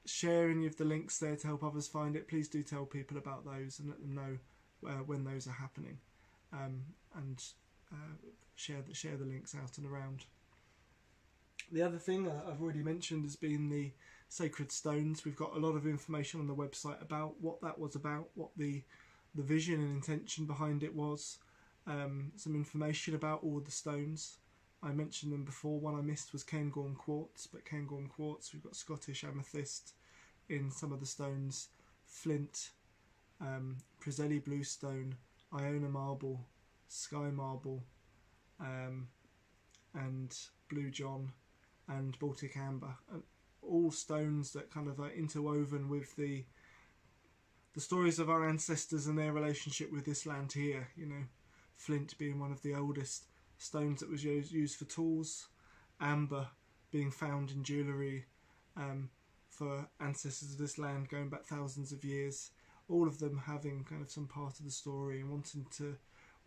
share any of the links there to help others find it, please do tell people about those and let them know when those are happening, and share the links out and around. The other thing I've already mentioned has been the sacred stones. We've got a lot of information on the website about what that was about, what the vision and intention behind it was, some information about all the stones. I mentioned them before. One I missed was Cairngorm quartz, but Cairngorm quartz, we've got Scottish amethyst in some of the stones, flint, Priselli bluestone, Iona marble, sky marble, and blue john, and Baltic amber, all stones that kind of are interwoven with the stories of our ancestors and their relationship with this land here. Flint being one of the oldest stones that was used for tools, amber being found in jewellery for ancestors of this land going back thousands of years, all of them having kind of some part of the story and wanting to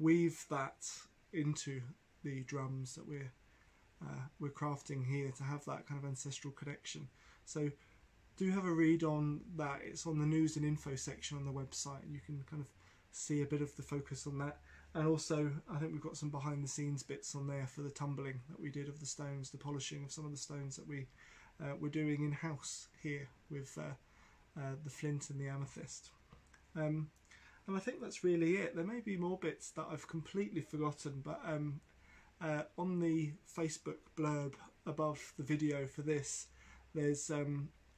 weave that into the drums that we're crafting here to have that kind of ancestral connection. So do have a read on that. It's on the news and info section on the website, and you can kind of see a bit of the focus on that. And also I think we've got some behind the scenes bits on there for the tumbling that we did of the stones, the polishing of some of the stones that we're doing in house here with the flint and the amethyst. And I think that's really it. There may be more bits that I've completely forgotten, but on the Facebook blurb above the video for this, there's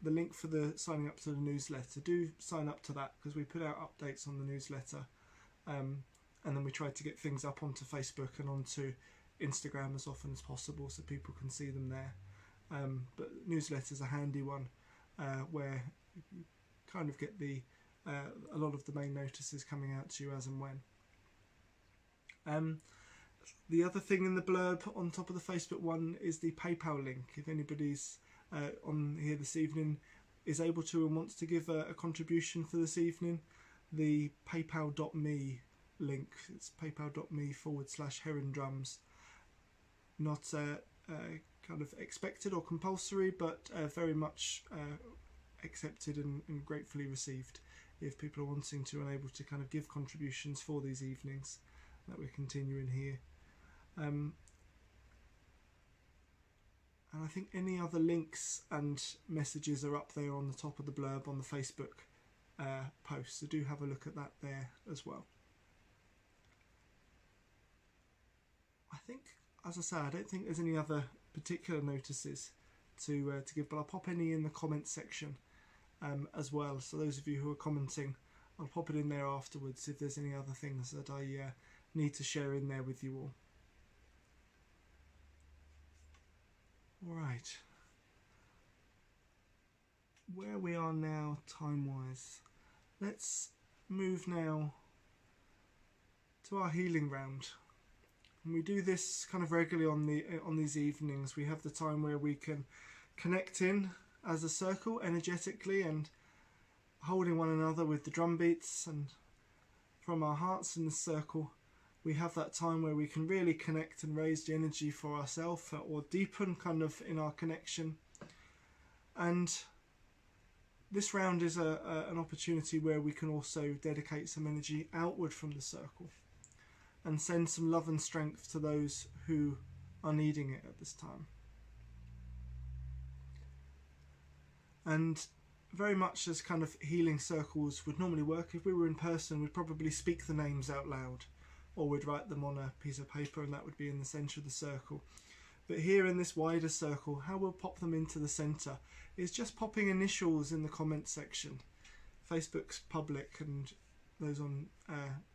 the link for the signing up to the newsletter. Do sign up to that because we put out updates on the newsletter, and then we try to get things up onto Facebook and onto Instagram as often as possible so people can see them there. But newsletter's a handy one where you kind of get a lot of the main notices coming out to you as and when. The other thing in the blurb on top of the Facebook one is the PayPal link. If anybody's on here this evening is able to and wants to give a contribution for this evening, the paypal.me link, it's paypal.me/Heron Drums. Not kind of expected or compulsory, but very much accepted and gratefully received if people are wanting to and able to kind of give contributions for these evenings that we're continuing here. And I think any other links and messages are up there on the top of the blurb on the Facebook post, so do have a look at that there as well. I think, as I say, I don't think there's any other particular notices to give, but I'll pop any in the comment section as well. So those of you who are commenting, I'll pop it in there afterwards if there's any other things that I need to share in there with you all. Alright, where we are now time-wise, let's move now to our healing round. And we do this kind of regularly on these evenings. We have the time where we can connect in as a circle energetically and holding one another with the drum beats, and from our hearts in the circle we have that time where we can really connect and raise the energy for ourselves, or deepen kind of in our connection. And this round is an opportunity where we can also dedicate some energy outward from the circle and send some love and strength to those who are needing it at this time. And very much as kind of healing circles would normally work, if we were in person, we'd probably speak the names out loud, or we'd write them on a piece of paper, and that would be in the centre of the circle. But here in this wider circle, how we'll pop them into the centre is just popping initials in the comment section. Facebook's public, and those on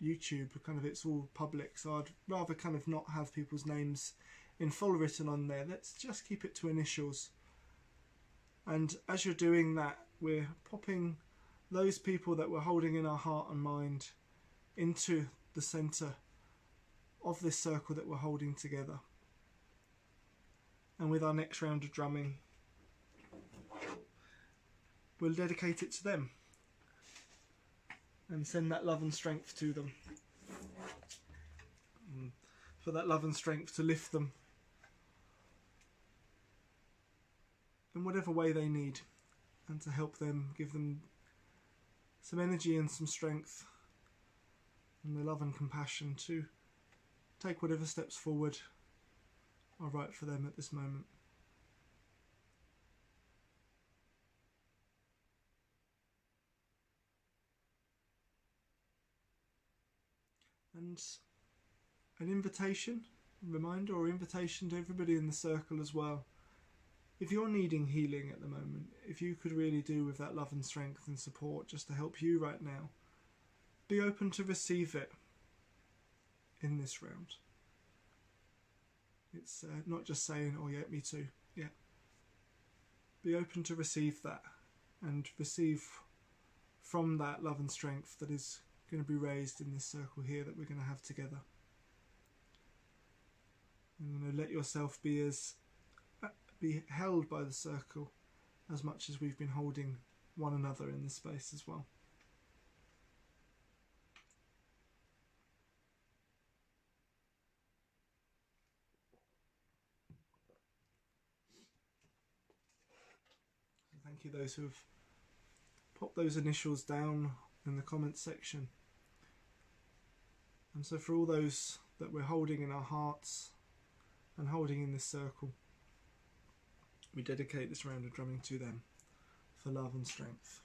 YouTube, kind of it's all public, so I'd rather kind of not have people's names in full written on there. Let's just keep it to initials. And as you're doing that, we're popping those people that we're holding in our heart and mind into the centre of this circle that we're holding together. And with our next round of drumming, we'll dedicate it to them and send that love and strength to them, for that love and strength to lift them in whatever way they need, and to help them, give them some energy and some strength and the love and compassion to take whatever steps forward are right for them at this moment. And an invitation, reminder or invitation to everybody in the circle as well. If you're needing healing at the moment, if you could really do with that love and strength and support just to help you right now, be open to receive it in this round. It's not just saying, oh yeah, me too. Yeah. Be open to receive that, and receive from that love and strength that is going to be raised in this circle here that we're going to have together. And let yourself be held by the circle as much as we've been holding one another in this space as well. So thank you those who have popped those initials down in the comments section. And so for all those that we're holding in our hearts and holding in this circle, we dedicate this round of drumming to them for love and strength.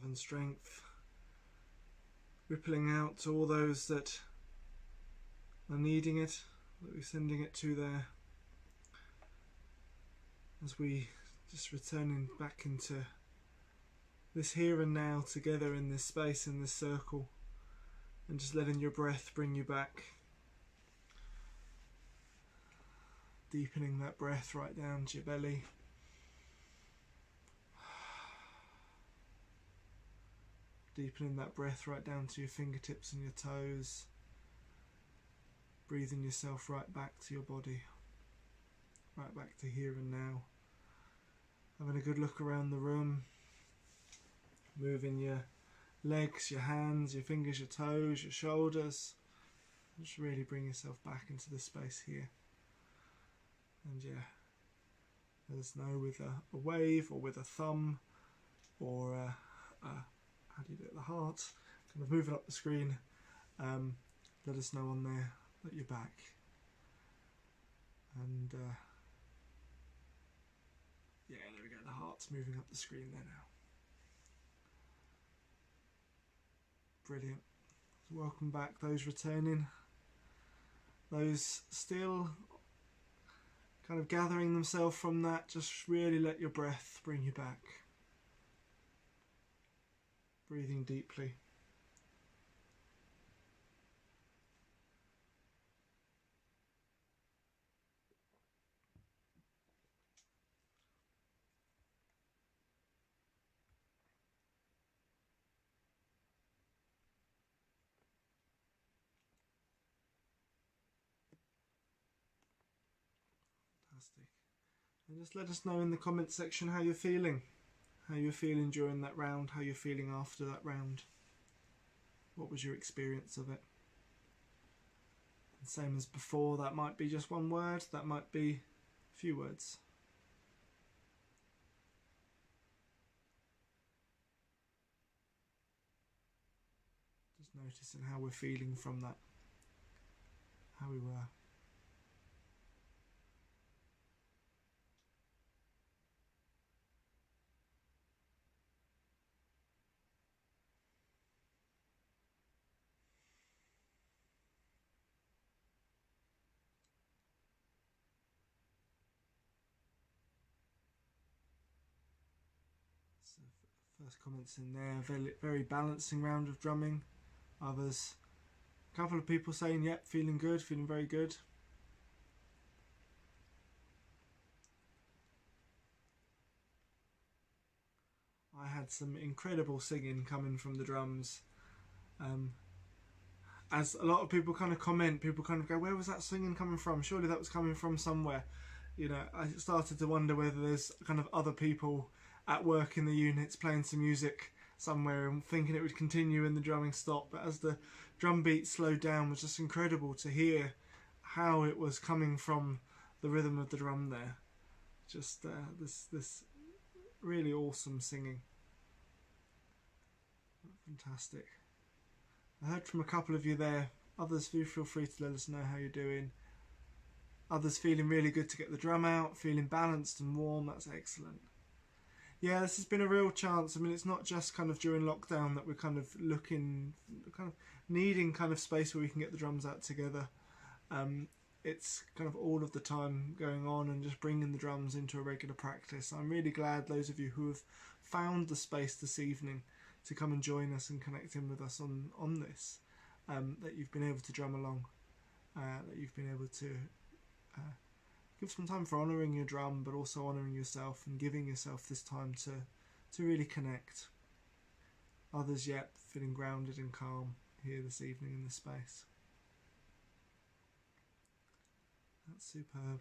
love and strength rippling out to all those that are needing it, that we're sending it to there, as we just returning back into this here and now together in this space, in this circle, and just letting your breath bring you back, deepening that breath right down to your belly. Deepening that breath right down to your fingertips and your toes. Breathing yourself right back to your body. Right back to here and now. Having a good look around the room. Moving your legs, your hands, your fingers, your toes, your shoulders. Just really bring yourself back into this space here. And yeah, let us know with a wave or with a thumb or how do you do it? The heart, kind of moving up the screen. Let us know on there that you're back. And yeah, there we go. The heart's moving up the screen there now. Brilliant. Welcome back, those returning. Those still kind of gathering themselves from that, just really let your breath bring you back. Breathing deeply. Fantastic. And just let us know in the comment section how you're feeling. How you're feeling during that round, how you're feeling after that round. What was your experience of it? And same as before, that might be just one word, that might be a few words. Just noticing how we're feeling from that, how we were. So first comments in there, very balancing round of drumming. Others, a couple of people saying, yep, feeling good, feeling very good. I had some incredible singing coming from the drums. As a lot of people kind of comment, people kind of go, where was that singing coming from? Surely that was coming from somewhere. You know, I started to wonder whether there's kind of other people at work in the units playing some music somewhere and thinking it would continue and the drumming stopped. But as the drum beat slowed down, it was just incredible to hear how it was coming from the rhythm of the drum there. Just this really awesome singing. Fantastic. I heard from a couple of you there. Others, do feel free to let us know how you're doing. Others feeling really good to get the drum out, feeling balanced and warm. That's excellent. Yeah, this has been a real chance. I mean, it's not just kind of during lockdown that we're kind of looking, kind of needing kind of space where we can get the drums out together. It's kind of all of the time going on and just bringing the drums into a regular practice. I'm really glad those of you who have found the space this evening to come and join us and connect in with us on this, that you've been able to drum along, that you've been able to give some time for honouring your drum, but also honouring yourself and giving yourself this time to really connect. Others yet feeling grounded and calm here this evening in this space. That's superb.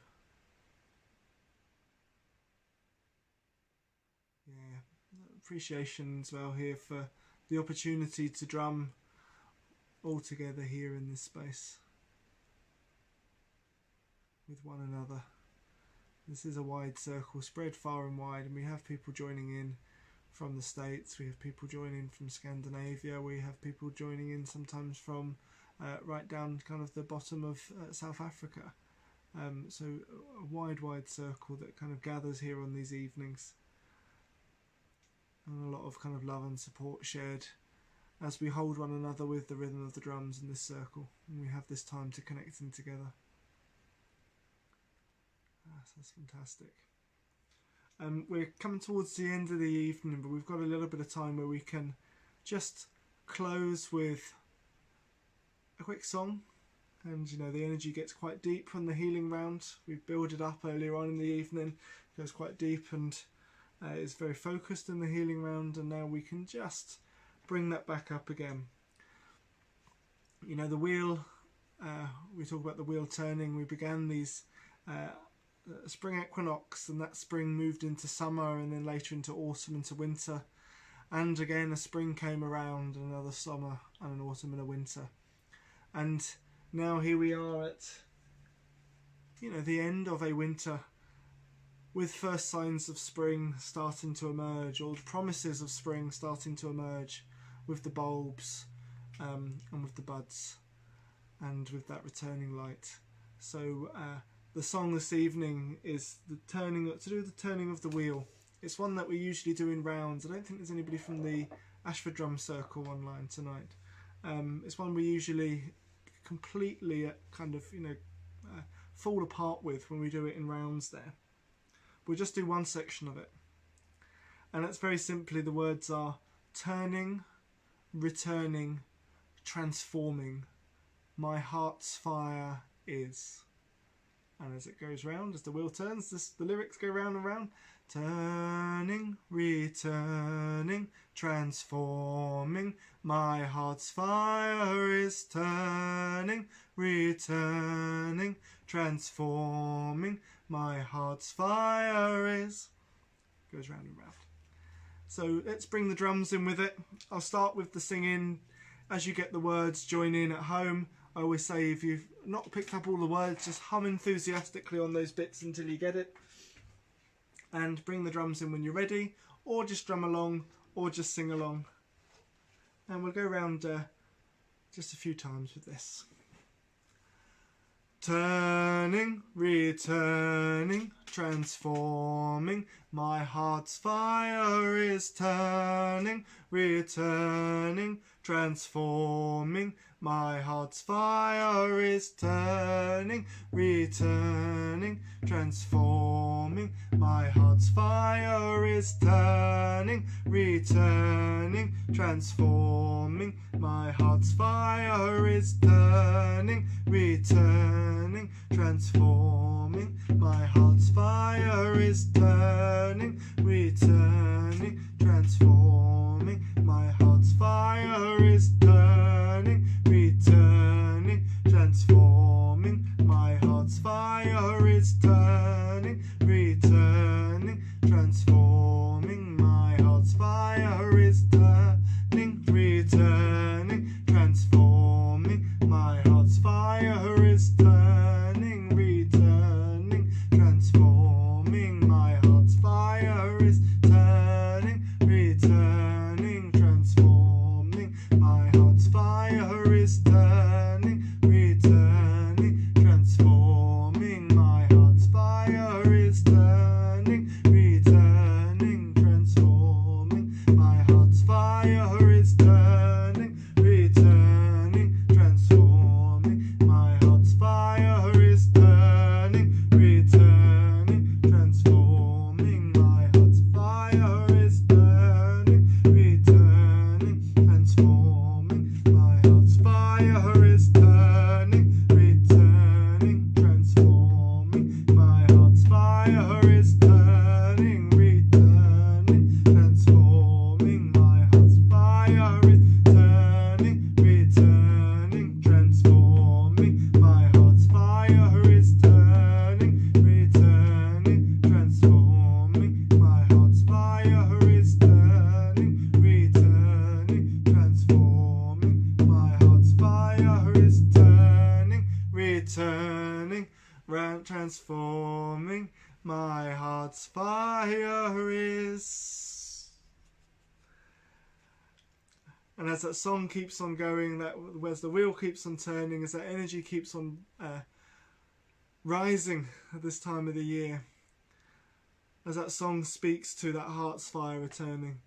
Yeah, appreciation as well here for the opportunity to drum all together here in this space with one another. This is a wide circle, spread far and wide, and we have people joining in from the States, we have people joining in from Scandinavia, we have people joining in sometimes from right down kind of the bottom of South Africa. So a wide circle that kind of gathers here on these evenings. and a lot of kind of love and support shared as we hold one another with the rhythm of the drums in this circle, and we have this time to connecting together. That's fantastic. We're coming towards the end of the evening, but we've got a little bit of time where we can just close with a quick song. And you know, the energy gets quite deep from the healing round. We build it up earlier on in the evening, it goes quite deep and is very focused in the healing round, and now we can just bring that back up again. You know, the wheel, we talk about the wheel turning. We began these spring equinox, and that spring moved into summer, and then later into autumn, into winter, and again a spring came around, another summer and an autumn and a winter, and now here we are at, you know, the end of a winter, with first signs of spring starting to emerge, or the promises of spring starting to emerge, with the bulbs and with the buds and with that returning light. So the song this evening is to do with the turning of the wheel. It's one that we usually do in rounds. I don't think there's anybody from the Ashford Drum Circle online tonight. It's one we usually completely kind of, you know, fall apart with when we do it in rounds there. We'll just do one section of it, and that's very simply, the words are turning, returning, transforming, my heart's fire is. And as it goes round, as the wheel turns, the lyrics go round and round. Turning, returning, transforming, my heart's fire is. Turning, returning, transforming, my heart's fire is. Goes round and round. So let's bring the drums in with it. I'll start with the singing. As you get the words, join in at home. I always say, if you've not picked up all the words, just hum enthusiastically on those bits until you get it. And bring the drums in when you're ready, or just drum along, or just sing along. And we'll go around just a few times with this. Turning, returning, transforming, my heart's fire is. Turning, returning, transforming, my heart's fire is. Turning, returning, transforming, my heart's fire is. Turning, returning, transforming, my heart's fire is. Turning, returning, transforming, my heart's fire is. Turning, returning, transforming, my heart's fire is. Turning, returning, transforming, my heart's fire is. Turning, returning, transforming, my heart's fire is. Turning, returning, transforming, my heart's fire is. Turning, returning, transforming, my heart's fire is. Turning, returning, transforming, my heart's fire is. Turning, returning, transforming, my heart's fire is. Turning, returning, transforming, my heart's fire is. Turning, returning, transforming, my heart's fire is. Turning, returning, transforming, my heart's fire is. Turning, returning, transforming, my heart's fire is. Turning, returning, transforming, my heart's fire is. Turning, returning, transforming, my heart's fire is. Turning, returning, transforming, my heart's fire is. Turning, returning, transforming, my heart's fire is. Turning, returning, transforming, my heart's fire is. Turning, returning, transforming, my heart's fire is. And as that song keeps on going, that as the wheel keeps on turning, as that energy keeps on rising at this time of the year, as that song speaks to that heart's fire returning,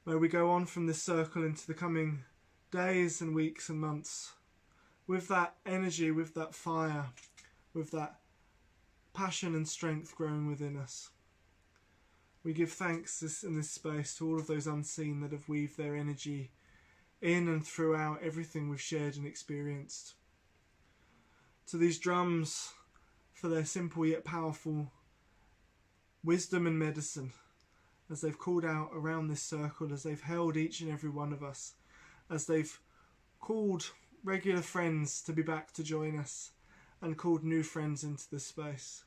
May we go on from this circle into the coming days and weeks and months with that energy, with that fire, with that passion and strength growing within us. We give thanks in this space to all of those unseen that have weaved their energy in and throughout everything we've shared and experienced. To these drums for their simple yet powerful wisdom and medicine, as they've called out around this circle, as they've held each and every one of us, as they've called regular friends to be back to join us and called new friends into this space.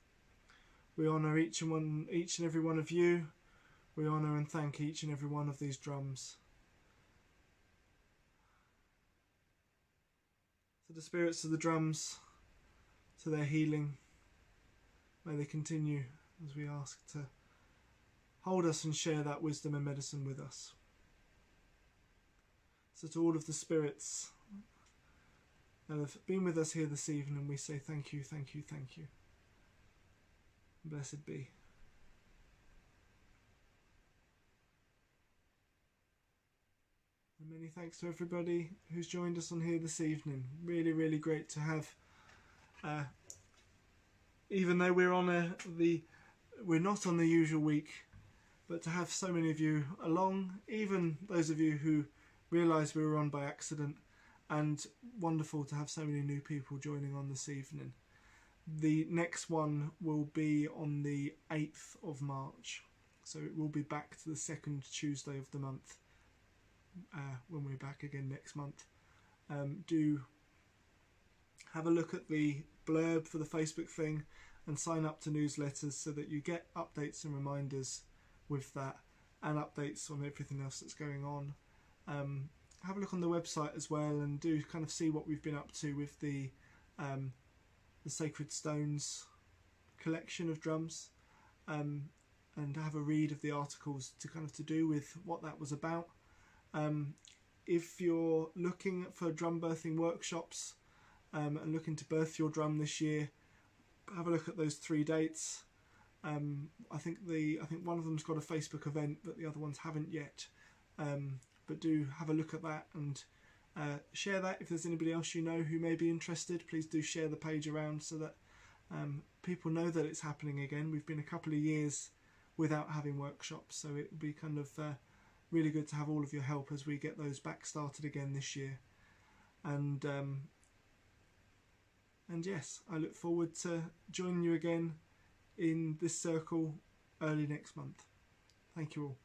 We honour each and every one of you. We honour and thank each and every one of these drums. To the spirits of the drums, to their healing, may they continue, as we ask, to hold us and share that wisdom and medicine with us. So to all of the spirits that have been with us here this evening, we say thank you, thank you, thank you. Blessed be. And many thanks to everybody who's joined us on here this evening. Really, really great to have, even though we're we're not on the usual week, but to have so many of you along, even those of you who realised we were on by accident, and wonderful to have so many new people joining on this evening. The next one will be on the 8th of March, so it will be back to the second Tuesday of the month when we're back again next month. Do have a look at the blurb for the Facebook thing and sign up to newsletters so that you get updates and reminders with that, and updates on everything else that's going on. Have a look on the website as well, and do kind of see what we've been up to with the Sacred Stones collection of drums, and have a read of the articles to do with what that was about. If you're looking for drum birthing workshops and looking to birth your drum this year, have a look at those 3 dates. I think one of them's got a Facebook event, but the other ones haven't yet. But do have a look at that and share that. If there's anybody else you know who may be interested, please do share the page around so that people know that it's happening again. We've been a couple of years without having workshops, so it would be kind of really good to have all of your help as we get those back started again this year. And yes, I look forward to joining you again in this circle early next month. Thank you all.